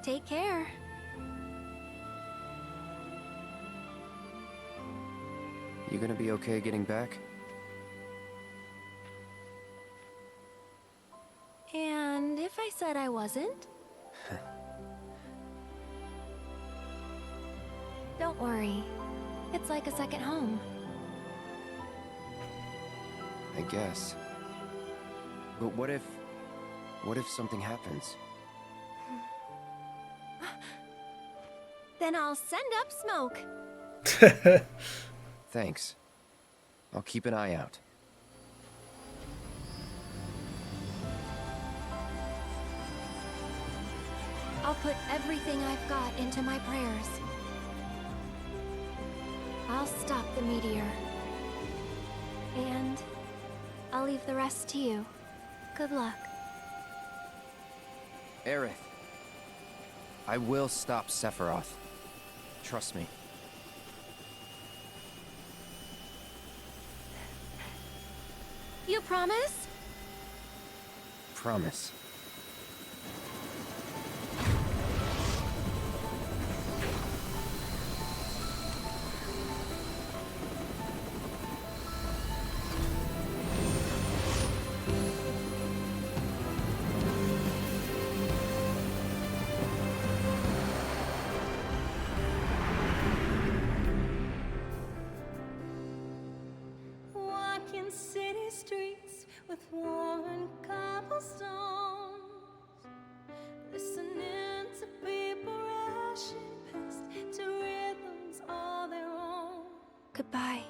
Take care. You gonna be okay getting back? And if I said I wasn't? Don't worry. It's like a second home. I guess. But what if something happens? Then I'll send up smoke. Thanks. I'll keep an eye out. I'll put everything I've got into my prayers. I'll stop the meteor. And I'll leave the rest to you. Good luck. Aerith. I will stop Sephiroth. Trust me. You promise? Promise. Walking city streets with worn cobblestones, listening to people rushing past to rhythms all their own. Goodbye.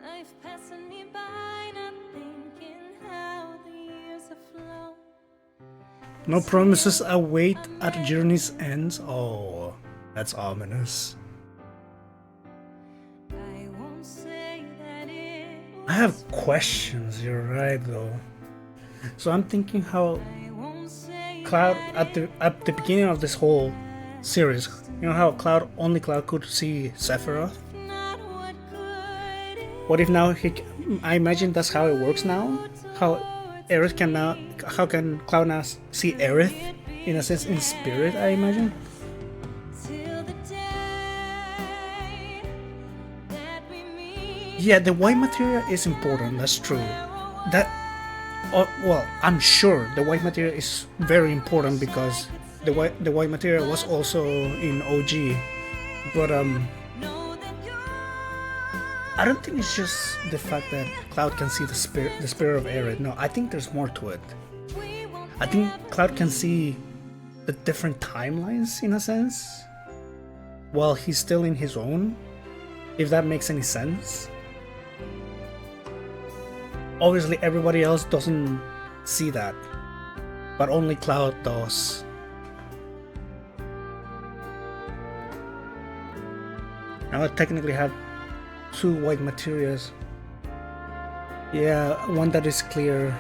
Life passing me by, not thinking how the years have flown. No promises await at journey's ends. Oh, that's ominous. I won't say that it I have questions, you're right though. So I'm thinking how Cloud at the beginning of this whole series, you know how only Cloud could see Sephiroth? What if now I imagine that's how it works now? How can Cloud now see Aerith in a sense in spirit, I imagine? Yeah, the white material is important, that's true. Well, I'm sure the white material is very important because the white material was also in OG. But I don't think it's just the fact that Cloud can see the spirit of Aerith. No, I think there's more to it. I think Cloud can see the different timelines in a sense, while he's still in his own, if that makes any sense. Obviously everybody else doesn't see that, but only Cloud does. Now I technically have 2 white materials. Yeah, one that is clear.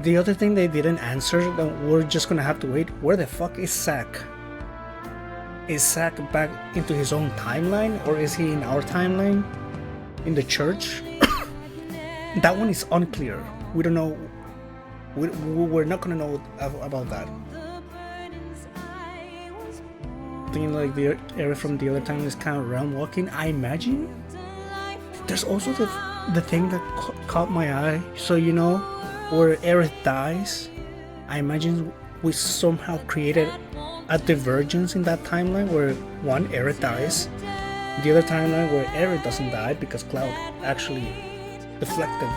The other thing they didn't answer, that we're just gonna have to wait. Where the fuck is Zack? Is Zack back into his own timeline, or is he in our timeline? In the church? That one is unclear. We don't know. We're not gonna know about that. Thinking like the area from the other time is kind of realm walking, I imagine. There's also the thing that caught my eye. So you know, where Aerith dies, I imagine we somehow created a divergence in that timeline where one Aerith dies, the other timeline where Aerith doesn't die because Cloud actually deflected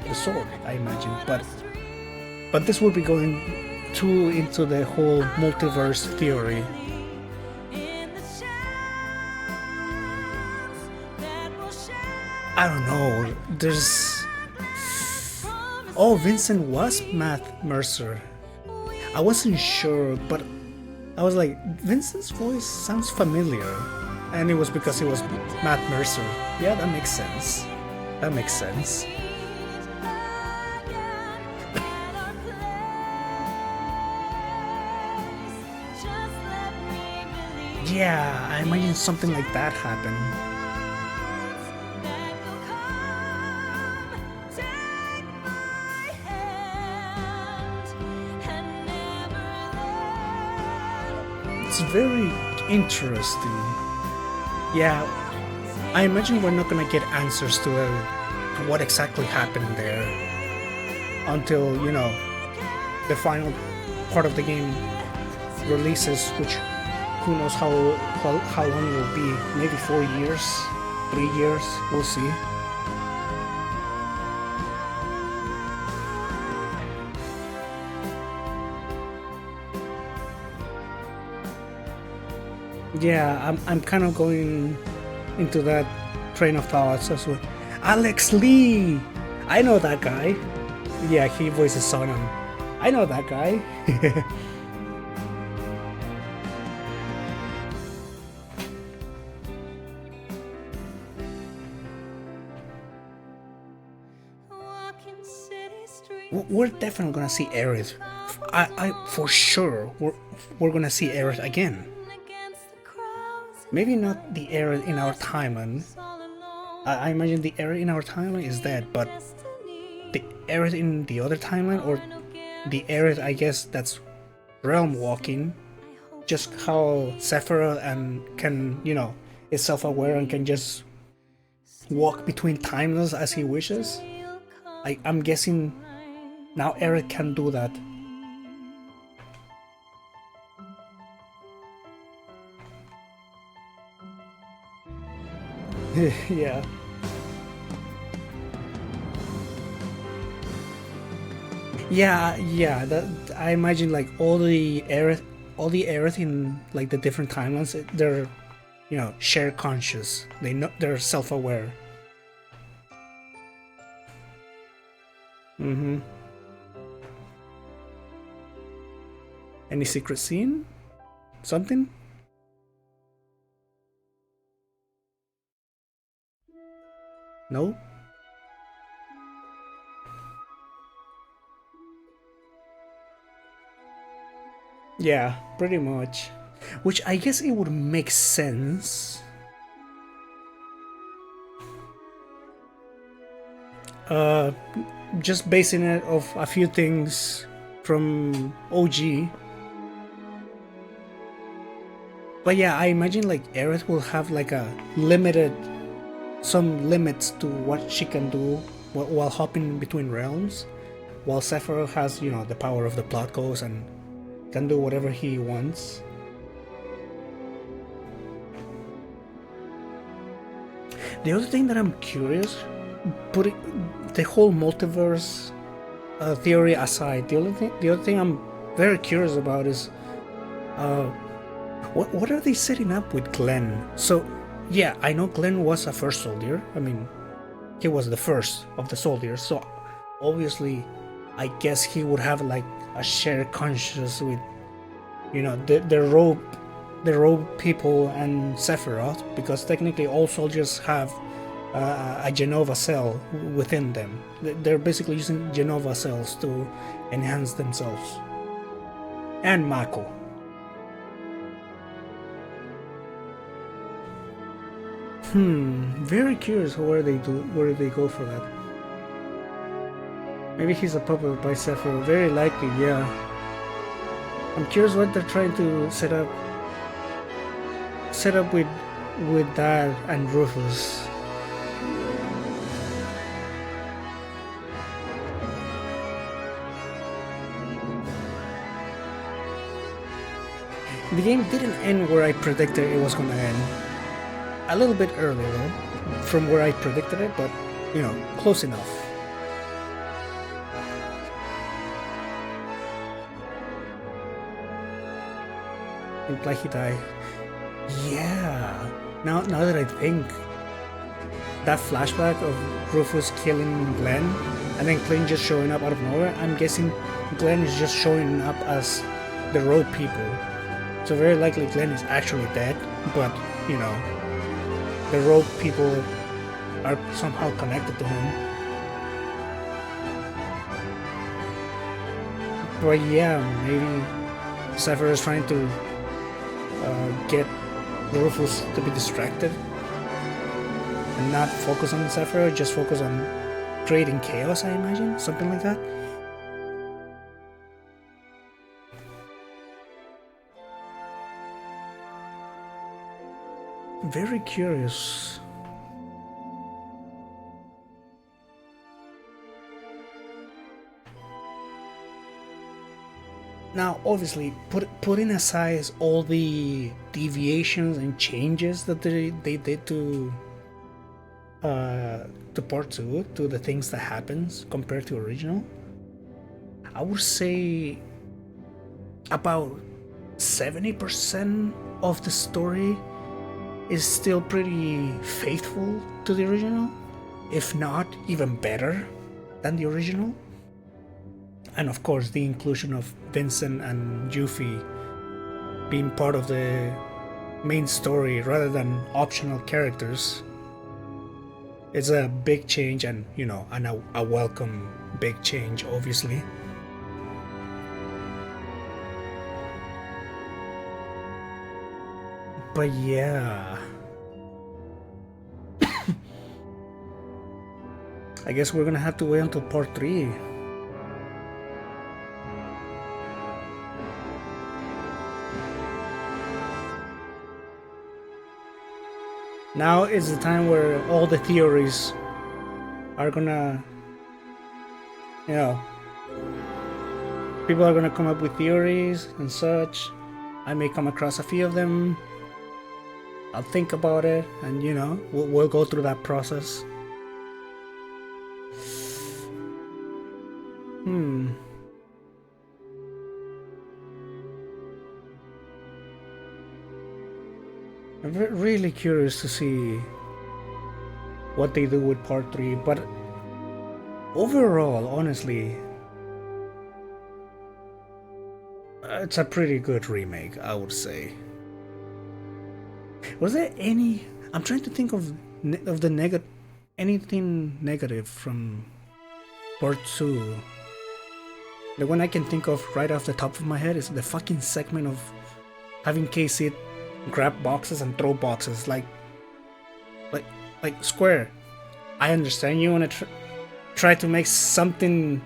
the sword, I imagine. But this will be going too into the whole multiverse theory. I don't know. Oh, Vincent was Matt Mercer. I wasn't sure, but I was like, Vincent's voice sounds familiar. And it was because it was Matt Mercer. Yeah, that makes sense. That makes sense. Yeah, I imagine something like that happen. It's very interesting. Yeah, I imagine we're not gonna get answers to what exactly happened there until, you know, the final part of the game releases, which who knows how long it will be. Maybe 4 years, 3 years, we'll see. Yeah, I'm kind of going into that train of thoughts as well. Alex Lee! I know that guy. Yeah, he voices Sonam. I know that guy. We're definitely gonna see Aerith. I for sure we're gonna see Aerith again. Maybe not the Aerith in our timeline. I imagine the Aerith in our timeline is dead, but the Aerith in the other timeline, or the Aerith, I guess, that's realm walking, just how Sephiroth and can, you know, is self-aware and can just walk between timelines as he wishes. I'm guessing now Aerith can do that. Yeah. Yeah. That I imagine, like all the Aerith in like the different timelines, they're, you know, shared conscious. They know, they're self-aware. Mm-hmm. Any secret scene? Something? No? Yeah, pretty much. Which I guess it would make sense. Just basing it off a few things from OG. But yeah, I imagine like Aerith will have like a some limits to what she can do while hopping between realms, while Sephiroth has, you know, the power of the plot ghost and can do whatever he wants. The other thing that I'm curious, putting the whole multiverse theory aside, the other thing I'm very curious about is what are they setting up with Glenn? So yeah, I know Glenn was a first soldier. I mean, he was the first of the soldiers, so obviously I guess he would have like a shared conscience with, you know, the robe people and Sephiroth, because technically all soldiers have a Genova cell within them. They're basically using Genova cells to enhance themselves. And Mako. Very curious where they go for that. Maybe he's a puppet by Sephiroth. Very likely, yeah. I'm curious what they're trying to set up with Dad and Rufus. The game didn't end where I predicted it was gonna end. A little bit early though, from where I predicted it, but, you know, close enough. Looked like he died. Yeah. Now that I think, that flashback of Rufus killing Glenn, and then Glenn just showing up out of nowhere, I'm guessing Glenn is just showing up as the road people. So very likely Glenn is actually dead, but you know, the rogue people are somehow connected to him. But yeah, maybe Zephyr is trying to get Rufus to be distracted and not focus on Zephyr, just focus on creating chaos, I imagine, something like that. Very curious. Now, obviously, putting aside all the deviations and changes that they did to part 2, to the things that happens compared to original, I would say about 70% of the story is still pretty faithful to the original, if not even better than the original. And of course, the inclusion of Vincent and Yuffie being part of the main story rather than optional characters, it's a big change, and you know, and a welcome big change, obviously. But yeah, I guess we're gonna have to wait until part 3. Now is the time where all the theories are gonna, you know, people are gonna come up with theories and such. I may come across a few of them. I'll think about it, and you know, we'll go through that process. I'm really curious to see what they do with part 3, but overall, honestly, it's a pretty good remake, I would say. Was there any? I'm trying to think of the anything negative from part 2. The one I can think of right off the top of my head is the fucking segment of having Casey grab boxes and throw boxes like Square. I understand you want to try to make something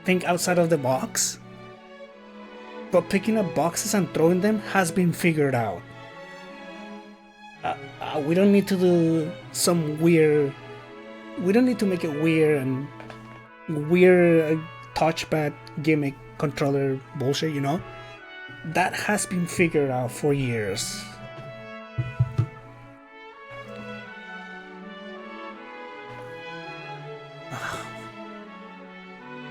think outside of the box, but picking up boxes and throwing them has been figured out. We don't need to do some weird. We don't need to make it weird and weird touchpad gimmick controller bullshit. You know, that has been figured out for years.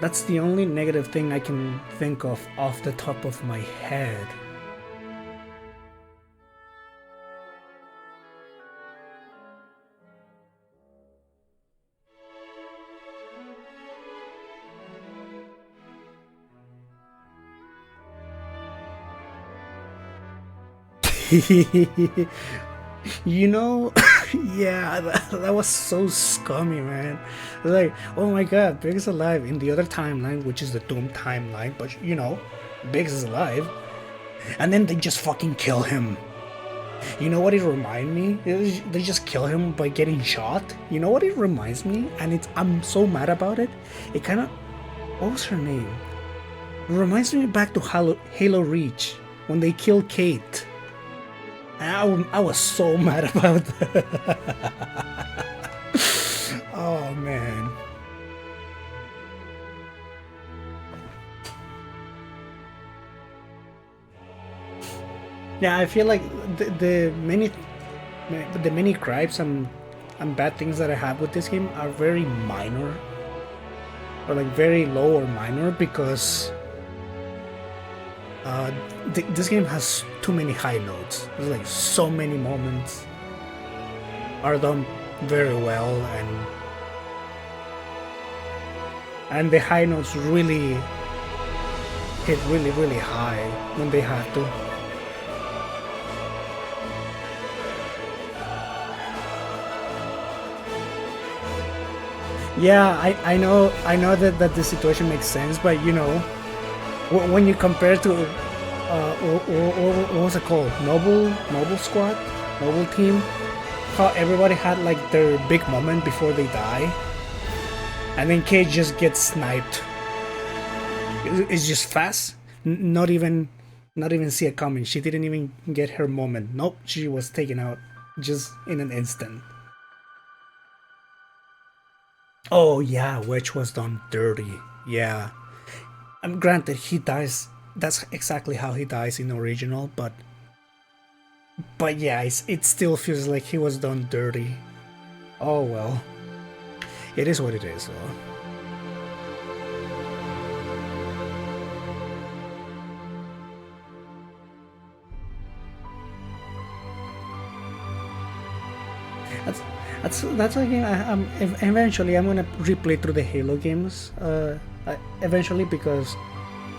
That's the only negative thing I can think of off the top of my head. You know, yeah, that was so scummy, man. Like, oh my god, Biggs is alive in the other timeline, which is the Doom timeline, but you know, Biggs is alive. And then they just fucking kill him. You know what it reminds me? They just kill him by getting shot. You know what it reminds me? And I'm so mad about it. It kind of... What was her name? It reminds me back to Halo Reach, when they killed Kate. I was so mad about that. Oh man. Yeah, I feel like the many gripes and bad things that I have with this game are very minor, or like very low or minor, because this game has too many high notes. There's like so many moments are done very well, and the high notes really hit really high when they have to. Yeah, I know that the situation makes sense, but you know, when you compare to what was it called, Noble Squad, Noble Team, how everybody had like their big moment before they die, and then Kate just gets sniped. It's just fast, not even see it coming. She didn't even get her moment. Nope, she was taken out just in an instant. Oh yeah, Wedge was done dirty. Yeah, granted he dies. That's exactly how he dies in original, but yeah, it still feels like he was done dirty. Oh well, it is what it is, though. That's a game. Eventually I'm gonna replay through the Halo games. Eventually, because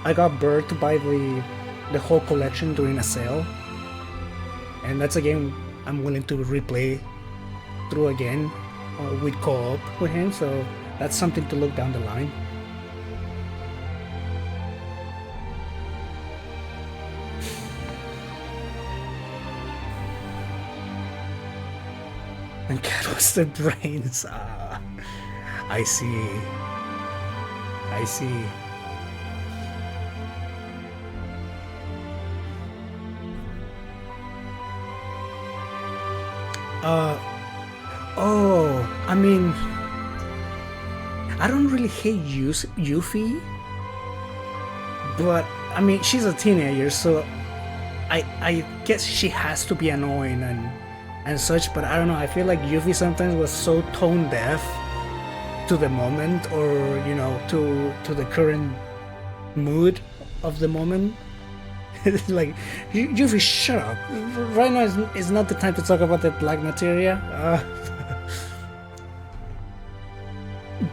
I got burnt by the whole collection during a sale, and that's a game I'm willing to replay through again with co-op with him. So that's something to look down the line. And cat was the brains. Ah, I see. I see. Oh, I mean, I don't really hate Yuffie, but I mean, she's a teenager, so I guess she has to be annoying and such, but I don't know, I feel like Yuffie sometimes was so tone deaf to the moment, or you know, to the current mood of the moment. Like, Yuffie, shut up. Right now is not the time to talk about the black materia.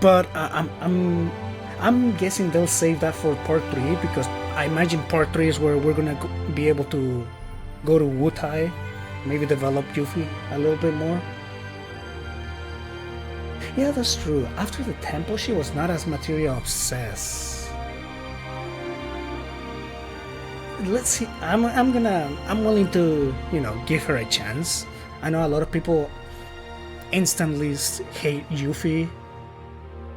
But I'm guessing they'll save that for part 3, because I imagine part 3 is where we're gonna be able to go to Wutai, maybe develop Yuffie a little bit more. Yeah, that's true. After the temple, she was not as materia obsessed. Let's see. I'm willing to, you know, give her a chance. I know a lot of people instantly hate Yuffie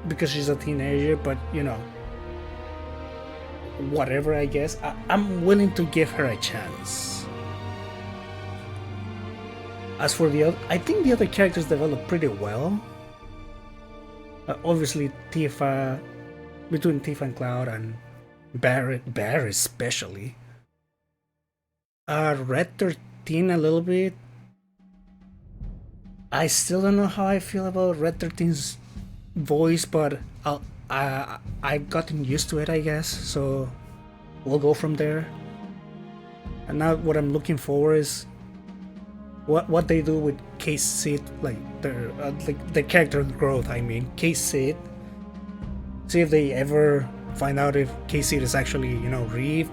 because she's a teenager, but you know, whatever, I guess. I'm willing to give her a chance. As for the other, I think the other characters developed pretty well. Obviously, Tifa, between Tifa and Cloud, and Barret especially. Red 13 a little bit. I still don't know how I feel about Red 13's voice, but I've gotten used to it, I guess, so we'll go from there. And now what I'm looking for is what they do with Case Sid, like the character growth. I mean, Case Sid. See if they ever find out if Case Sid is actually, you know, Reeve,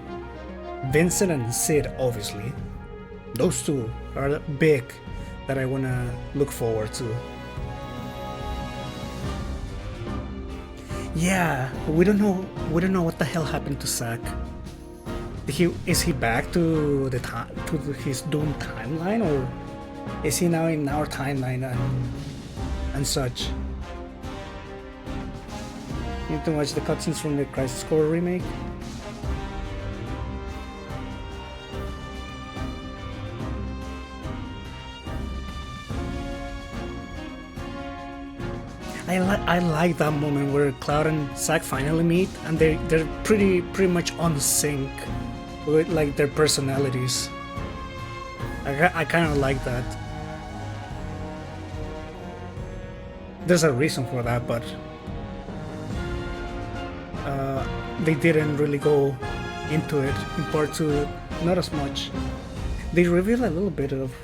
Vincent, and Sid. Obviously, those two are big that I wanna look forward to. Yeah, we don't know what the hell happened to Zack. Is he back to his Doom timeline, or is he now in our timeline and such? Need to watch the cutscenes from the Crisis Core remake. I like that moment where Cloud and Zack finally meet, and they're pretty much on sync with like their personalities. I kind of like that. There's a reason for that, but they didn't really go into it in part 2, not as much. They reveal a little bit of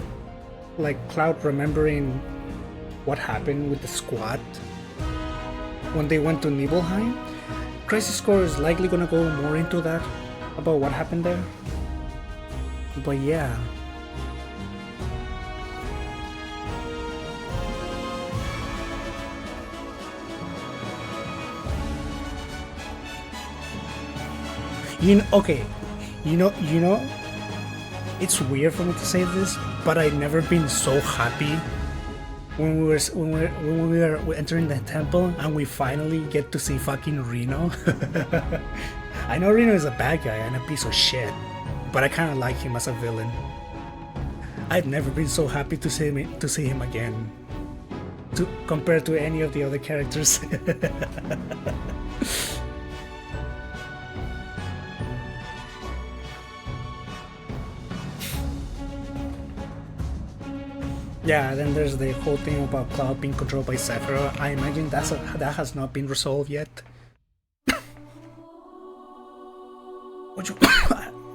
like Cloud remembering what happened with the squad when they went to Nibelheim. Crisis Core is likely gonna go more into that, about what happened there. But yeah. Okay, you know, it's weird for me to say this, but I've never been so happy when we were entering the temple and we finally get to see fucking Reno. I know Reno is a bad guy and a piece of shit, but I kind of like him as a villain. I've never been so happy to see him again, compared to any of the other characters. Yeah, then there's the whole thing about Cloud being controlled by Sephiroth. I imagine that has not been resolved yet. Which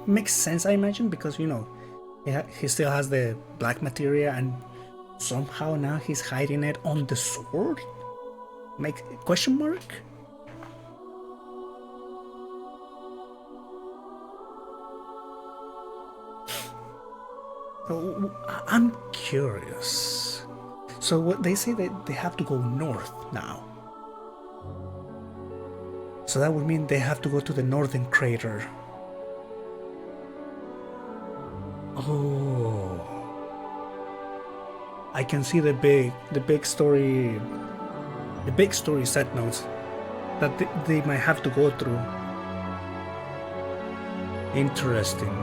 makes sense, I imagine, because he still has the black materia, and somehow now he's hiding it on the sword. Question mark? I'm curious. So what they say that they have to go north now. So that would mean they have to go to the northern crater. Oh, I can see the big story set notes that they might have to go through. Interesting.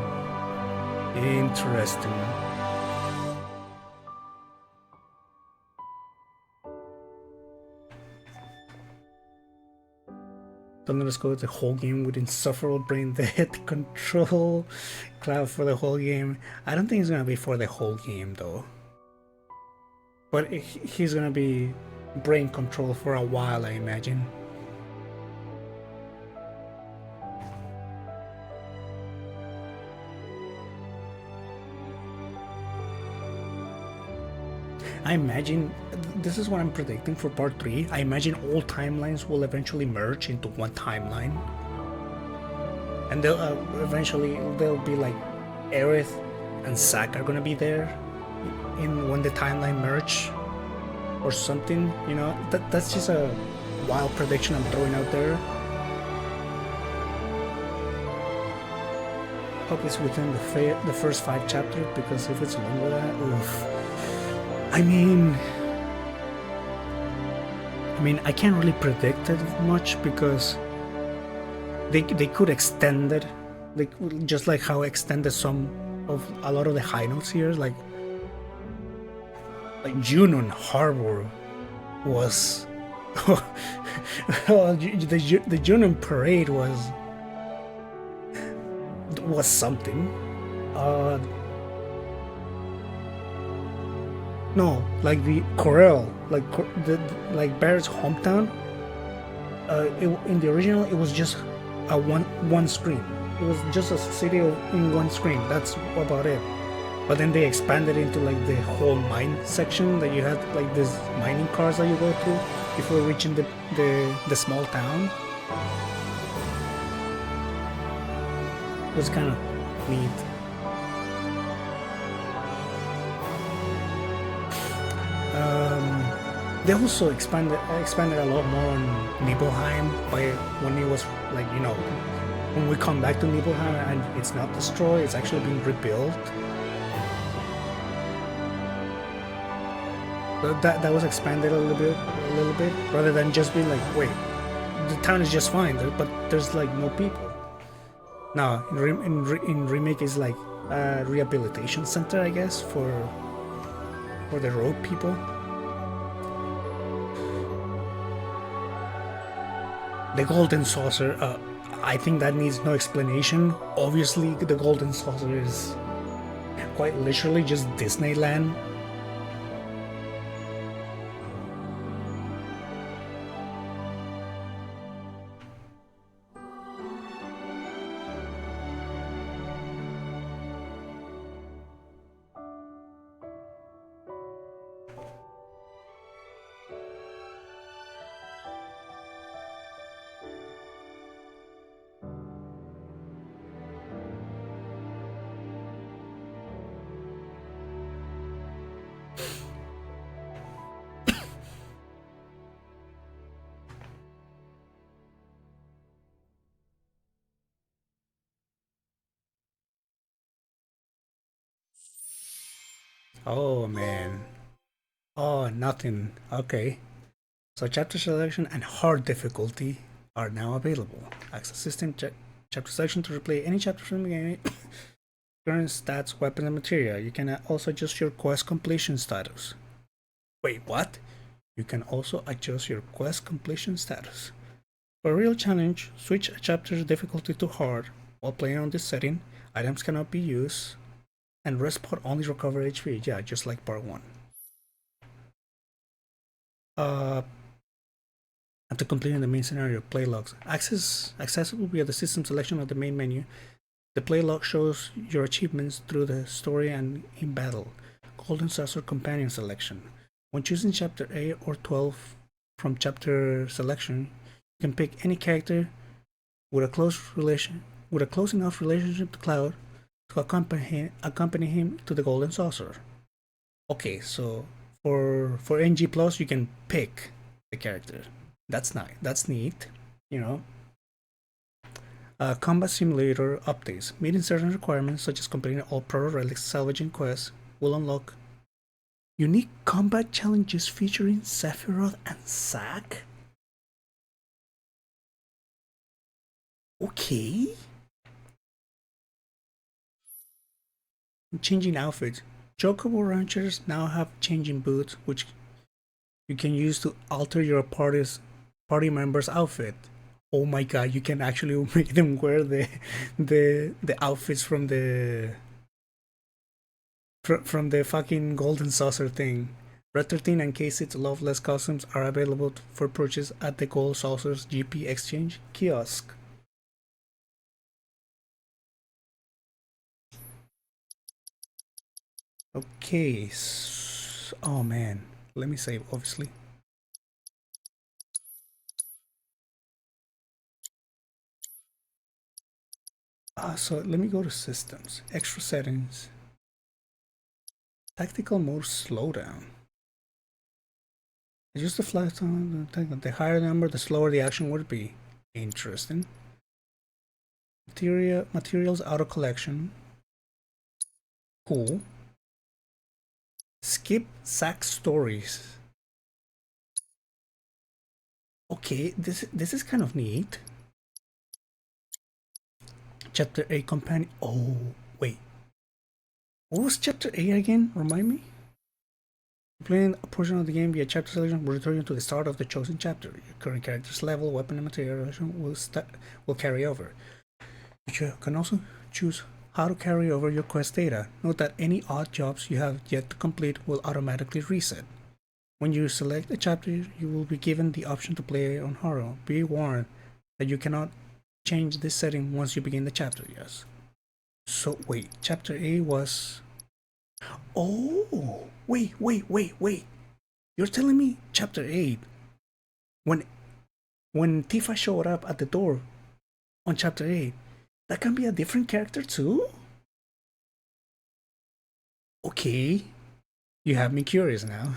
Don't let us go the whole game with insufferable brain dead control Cloud for the whole game. I don't think it's gonna be for the whole game though. But he's gonna be brain control for a while, I imagine. I imagine, this is what I'm predicting for part 3, I imagine all timelines will eventually merge into one timeline. And they'll eventually, they'll be like Aerith and Zack are gonna be there when the timeline merge or something, that's just a wild prediction I'm throwing out there. Hope it's within the first 5 chapters, because if it's longer than that, oof. I mean, I can't really predict it much, because they could extend it, just like how extended some of a lot of the high notes here, like Junon Harbor was well, the Junon parade was something. No, like the Corel, like Barrett's hometown. In the original, it was just a one screen. It was just a city in one screen. That's about it. But then they expanded into like the whole mine section that you had, like these mining cars that you go through before reaching the small town. It was kind of neat. They also expanded a lot more on Nibelheim by when it was like, when we come back to Nibelheim and it's not destroyed, it's actually being rebuilt. But that was expanded a little bit, rather than just being like, wait, the town is just fine, but there's like no people. Now in remake is like a rehabilitation center, I guess, for the road people. The golden saucer, I think that needs no explanation. Obviously, the golden saucer is quite literally just Disneyland. Oh man. Oh, nothing. Okay. So chapter selection and hard difficulty are now available. Access system chapter selection to replay any chapter from the game. Current stats, weapons, and material. You can also adjust your quest completion status. Wait, what? You can also adjust your quest completion status. For a real challenge, switch a chapter's difficulty to hard. While playing on this setting, items cannot be used, and rest pod only recover HP. Yeah, just like part 1. After completing the main scenario, play logs. Accessible via the system selection of the main menu. The play log shows your achievements through the story and in battle. Golden Saucer companion selection. When choosing chapter 8 or 12 from chapter selection, you can pick any character with a close enough relationship to Cloud to accompany him to the Golden Saucer. Okay, so for NG Plus, you can pick the character. That's nice. That's neat. You know. Combat Simulator updates. Meeting certain requirements, such as completing all Proto Relics salvaging quests, will unlock unique combat challenges featuring Sephiroth and Zack. Okay. Changing outfits. Chocobo Ranchers now have changing boots, which you can use to alter your party member's outfit. Oh my god, you can actually make them wear the outfits from the fucking Golden Saucer thing. Red 13 and K6 Loveless costumes are available for purchase at the Gold Saucer's GP Exchange kiosk. Okay, oh man, let me save, obviously. So let me go to systems, extra settings, tactical mode slowdown. Adjust the flag tone. The higher number, the slower the action would be. Interesting. Materials auto collection. Cool. Skip Zack stories. Okay, this is kind of neat. Chapter 8 companion. Oh, wait. What was Chapter 8 again? Remind me? Playing a portion of the game via chapter selection will return you to the start of the chosen chapter. Your current character's level, weapon, and material will carry over. You can also choose how to carry over your quest data. Note that any odd jobs you have yet to complete will automatically reset. When you select a chapter, you will be given the option to play on hard. Be warned that you cannot change this setting once you begin the chapter. Yes. So wait, chapter 8 was... Oh, wait. You're telling me chapter 8, when Tifa showed up at the door on chapter 8, that can be a different character too? Okay, you have me curious now.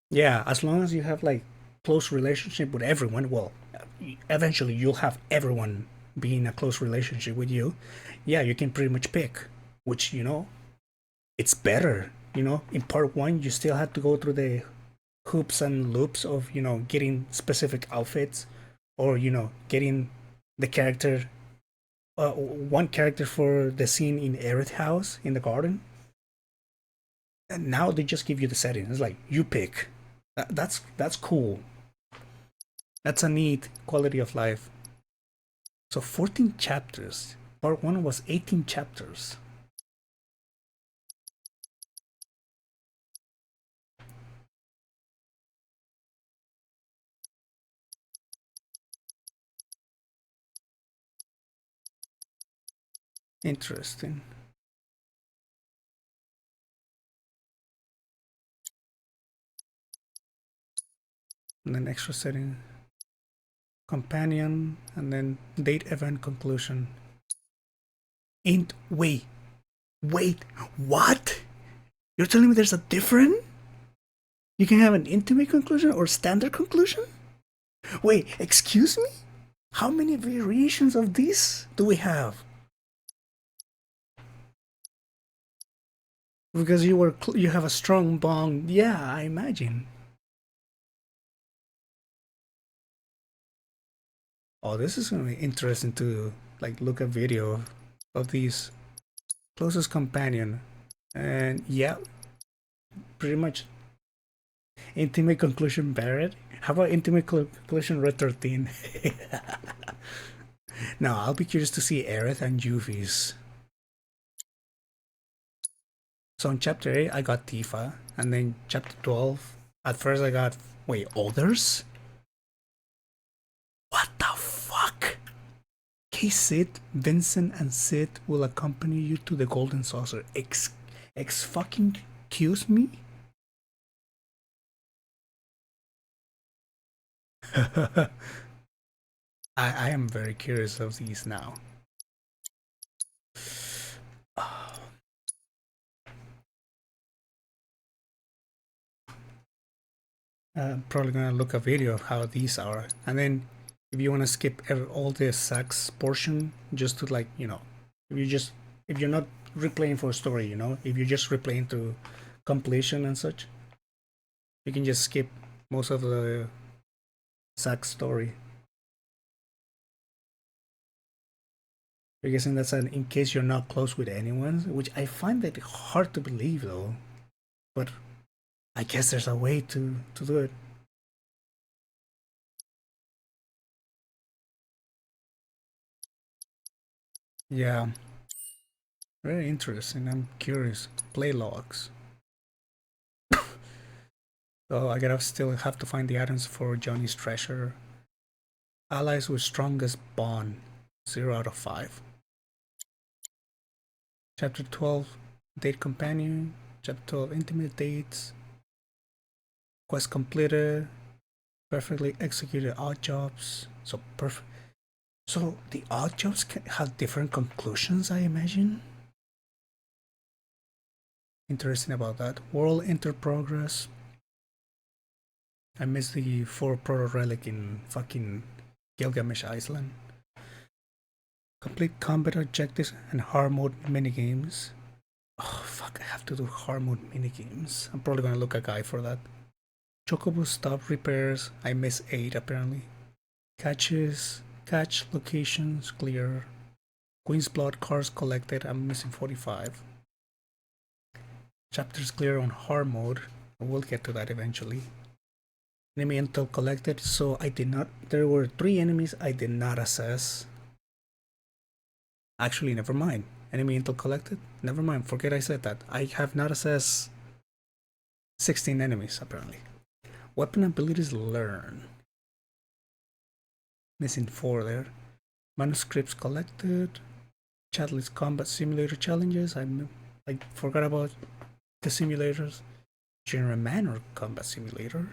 Yeah, as long as you have like close relationship with everyone, well, eventually you'll have everyone be in a close relationship with you. Yeah, you can pretty much pick, which, you know, it's better. You know, in part 1 you still had to go through the hoops and loops of, you know, getting specific outfits, or, you know, getting the character, one character for the scene in Aerith house in the garden. And now they just give you the setting. It's like, you pick. That's cool. That's a neat quality of life. So 14 chapters. Part 1 was 18 chapters. Interesting. And then extra setting, companion, and then date event conclusion. Wait, what? You're telling me there's a different? You can have an intimate conclusion or standard conclusion? Wait, excuse me? How many variations of this do we have? Because you have a strong bond. Yeah, I imagine. Oh, this is gonna be interesting to like look a video of these. Closest companion, and yeah, pretty much. Intimate conclusion Barrett. How about intimate conclusion Red 13? Now I'll be curious to see Aerith and Yuffie's. So in chapter 8 I got Tifa, and then chapter 12 at first I got others? What the fuck? K Sid, Vincent and Sid will accompany you to the Golden Saucer. X fucking excuse me? I am very curious of these now. Probably gonna look a video of how these are, and then if you want to skip all the sax portion, just to like, you know, if you're not replaying for story, you know, if you're just replaying to completion and such, you can just skip most of the sax story. I'm guessing that's in case you're not close with anyone, which I find that hard to believe though, but I guess there's a way to do it. Yeah, very interesting. I'm curious. Play logs. So I gotta still have to find the items for Johnny's treasure. Allies with strongest bond, 0 out of 5. Chapter 12, date companion. Chapter 12, intimate dates. Quest completed. Perfectly executed odd jobs. So perfect. So the odd jobs can have different conclusions, I imagine. Interesting about that. World enter progress. I missed the 4 proto relic in fucking Gilgamesh Island. Complete combat objectives and hard mode minigames. Oh fuck, I have to do hard mode minigames. I'm probably gonna look a guy for that. Chocobo stop repairs. I miss 8 apparently. Catches, catch locations, clear. Queen's Blood cards collected. I'm missing 45. Chapters clear on hard mode. We'll get to that eventually. Enemy intel collected. So I did not. There were 3 enemies I did not assess. Actually, never mind. Enemy intel collected? Never mind. Forget I said that. I have not assessed 16 enemies apparently. Weapon abilities learn. Missing 4 there. Manuscripts collected. Chatless combat simulator challenges. I forgot about the simulators. General Manor combat simulator.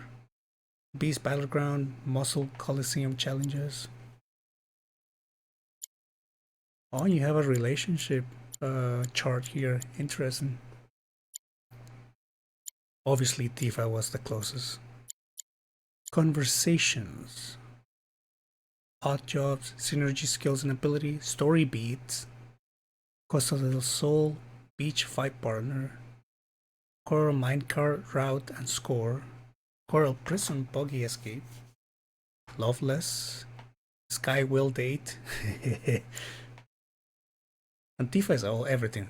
Beast Battleground. Muscle Coliseum challenges. Oh, you have a relationship chart here. Interesting. Obviously, Tifa was the closest. Conversations. Odd jobs, synergy skills and ability, story beats, Costa del Sol, beach fight partner, Coral minecart route and score, Coral prison buggy escape, Loveless, Sky will date, and Tifa is everything.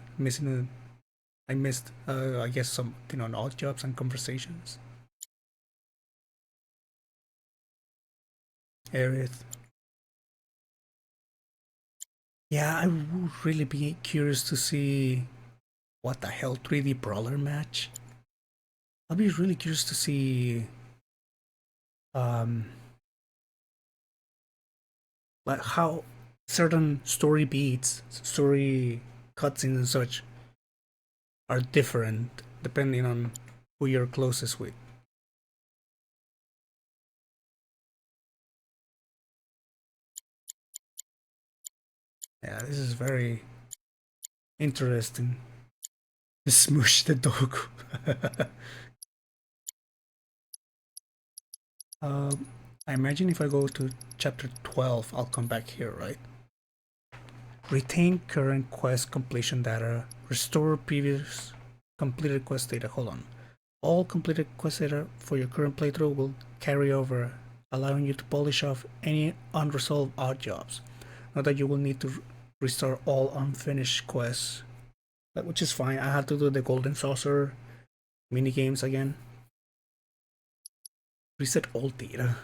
I missed I guess something on odd jobs and conversations. Aerith. Yeah, I would really be curious to see what the hell 3D brawler match. I'll be really curious to see like how certain story beats, story cutscenes and such are different depending on who you're closest with. Yeah, this is very interesting. Smoosh the dog. I imagine if I go to chapter 12, I'll come back here, right? Retain current quest completion data. Restore previous completed quest data. Hold on. All completed quest data for your current playthrough will carry over, allowing you to polish off any unresolved odd jobs. Note that you will need to restore all unfinished quests, which is fine. I have to do the golden saucer mini games again. Reset all data,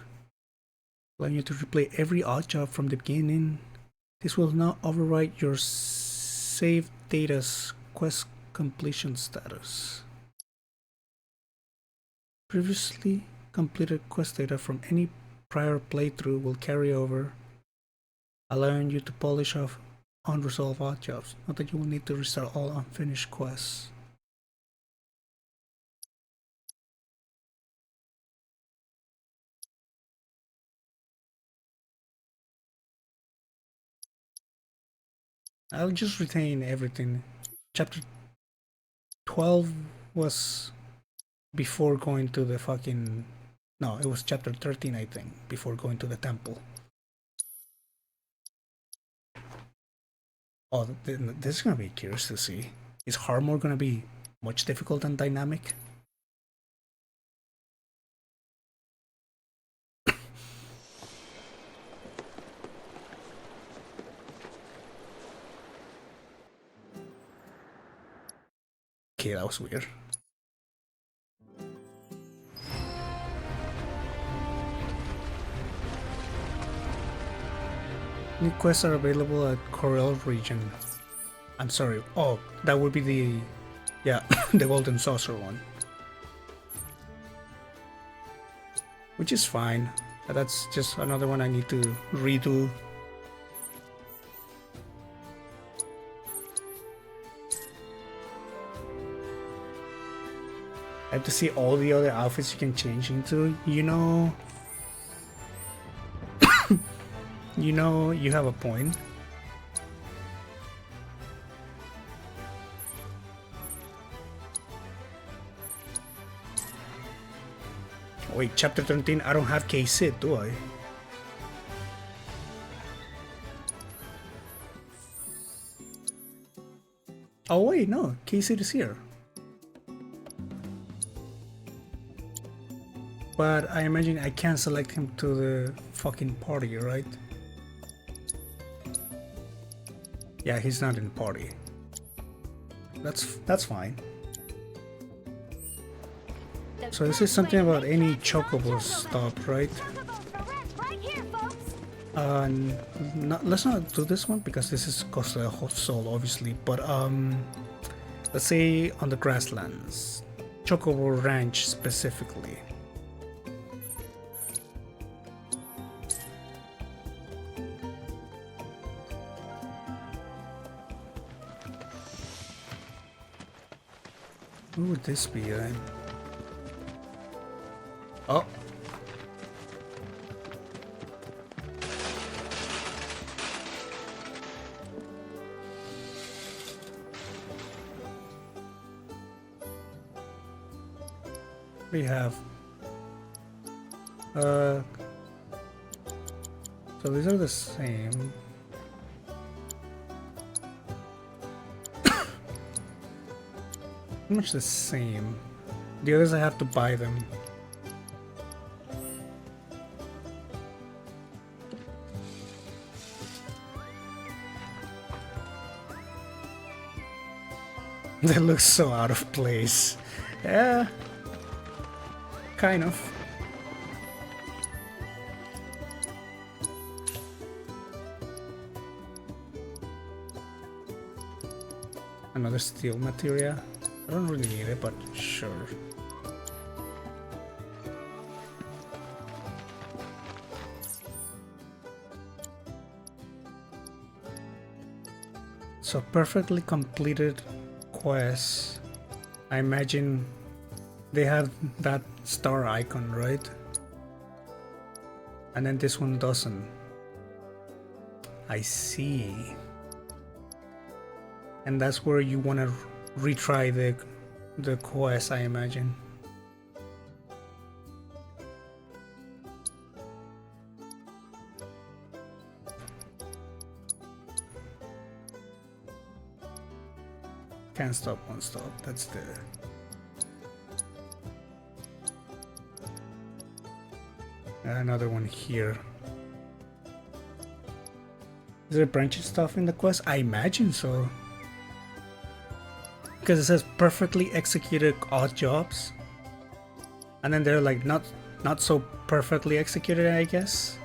allowing you to replay every odd job from the beginning. This will now overwrite your saved data's quest completion status. Previously completed quest data from any prior playthrough will carry over, allowing you to polish off unresolved odd jobs. Note that you will need to restart all unfinished quests. I'll just retain everything. Chapter 12 was before going to the fucking... No, it was chapter 13, I think, before going to the temple. Oh, this is gonna be curious to see. Is Harmor gonna be much difficult and dynamic? Okay, that was weird. New quests are available at Corel region. I'm sorry. Oh, that would be the... Yeah, the Golden Saucer one. Which is fine. That's just another one I need to redo. I have to see all the other outfits you can change into, you know. You know, you have a point. Wait, chapter 13, I don't have K-Sid, do I? Oh wait, no, K-Sid is here. But I imagine I can't select him to the fucking party, right? Yeah, he's not in the party. That's fine. So this is something about any chocobo stop, right? Let's not do this one because this is cost a hot soul, obviously. But let's say on the grasslands, Chocobo Ranch specifically. Who would this be then? Oh. We have so these are the same. Pretty much the same. The others I have to buy them. That looks so out of place. Yeah. Kind of. Another steel material. I don't really need it, but sure. So perfectly completed quests. I imagine they have that star icon, right? And then this one doesn't. I see. And that's where you want to retry the quest, I imagine. Can't stop, won't stop. That's the... Another one here. Is there branching stuff in the quest? I imagine so. Because it says perfectly executed odd jobs. And then they're like not so perfectly executed, I guess.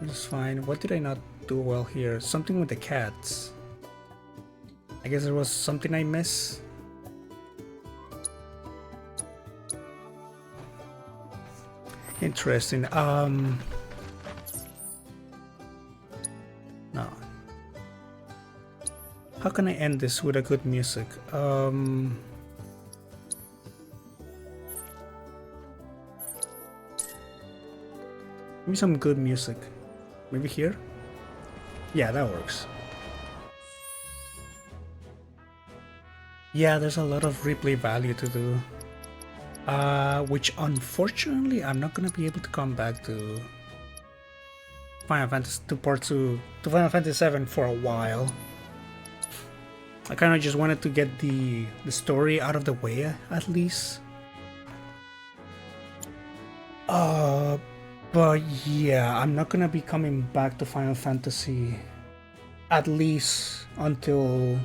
That's fine. What did I not do well here? Something with the cats. I guess there was something I missed. Interesting. No. How can I end this with a good music? Give me some good music. Maybe here? Yeah, that works. Yeah, there's a lot of replay value to do. Which unfortunately I'm not gonna be able to come back to Final Fantasy to Final Fantasy VII for a while. I kind of just wanted to get the story out of the way at least. But yeah, I'm not gonna be coming back to Final Fantasy at least until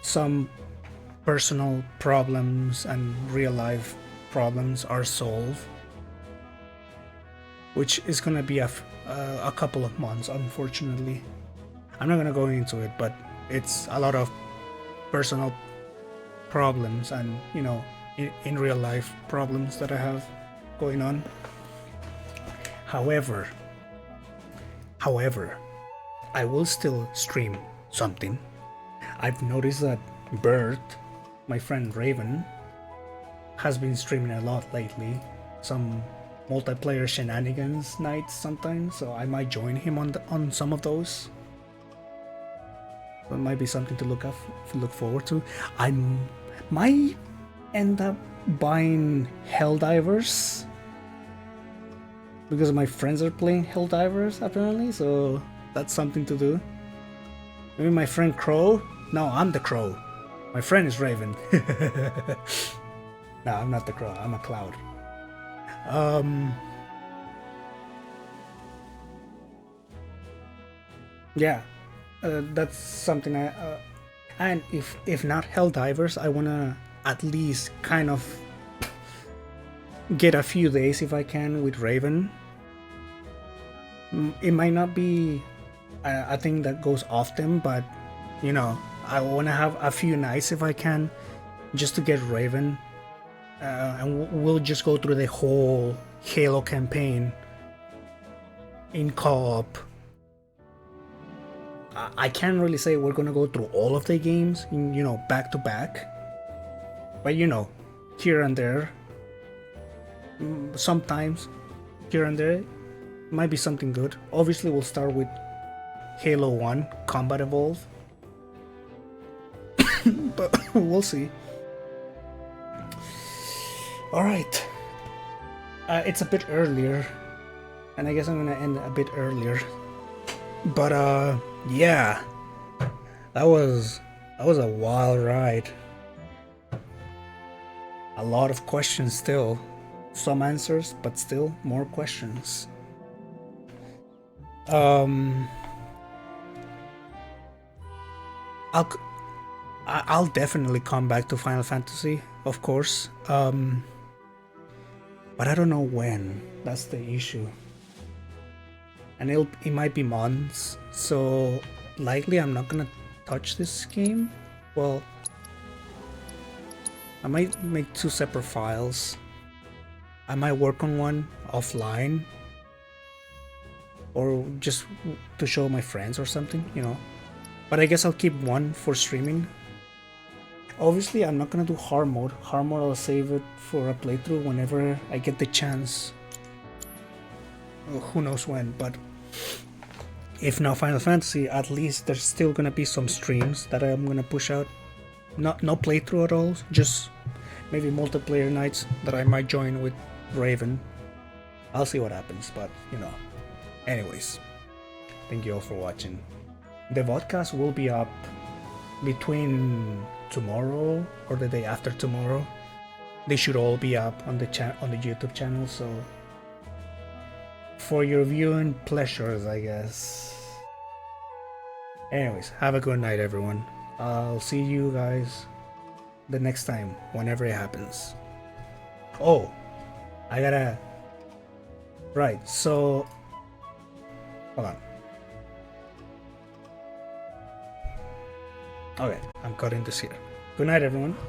some personal problems and real life problems are solved, which is gonna be a couple of months, unfortunately. I'm not gonna go into it, but it's a lot of personal problems and, you know, in real life problems that I have going on. However, I will still stream something. I've noticed that Bert, my friend Raven, has been streaming a lot lately. Some multiplayer shenanigans nights sometimes, so I might join him on some of those. So it might be something to look forward to. I might end up buying Helldivers because my friends are playing Helldivers apparently, so that's something to do. Maybe my friend Crow? No, I'm the Crow. My friend is Raven. No, I'm not the Crow, I'm a Cloud. Yeah, that's something and if not Helldivers, I wanna at least kind of get a few days if I can with Raven. It might not be a thing that goes often, but you know, I want to have a few nights if I can, just to get Raven, and we'll just go through the whole Halo campaign in co-op. I can't really say we're gonna go through all of the games, you know, back to back, but you know, here and there, sometimes here and there might be something good. Obviously we'll start with Halo 1 Combat Evolve, but we'll see. Alright, it's a bit earlier, and I guess I'm gonna end a bit earlier, but yeah, that was a wild ride. A lot of questions still, some answers, but still more questions. I'll definitely come back to Final Fantasy, of course, but I don't know when. That's the issue, and it might be months, so likely I'm not gonna touch this game. Well, I might make 2 separate files. I might work on one offline, or just to show my friends or something, you know. But I guess I'll keep one for streaming. Obviously, I'm not gonna do hard mode. Hard mode, I'll save it for a playthrough whenever I get the chance. Who knows when, but if not Final Fantasy, at least there's still gonna be some streams that I'm gonna push out. No playthrough at all, just maybe multiplayer nights that I might join with Raven. I'll see what happens, but you know. Anyways, Thank you all for watching. The podcast will be up between tomorrow or the day after tomorrow. They should all be up on the YouTube channel, so for your viewing pleasures, I guess. Anyways, have a good night, everyone. I'll see you guys the next time, whenever it happens. Oh, I gotta... Right, so... Hold on. Okay, I'm cutting this here. Good night, everyone.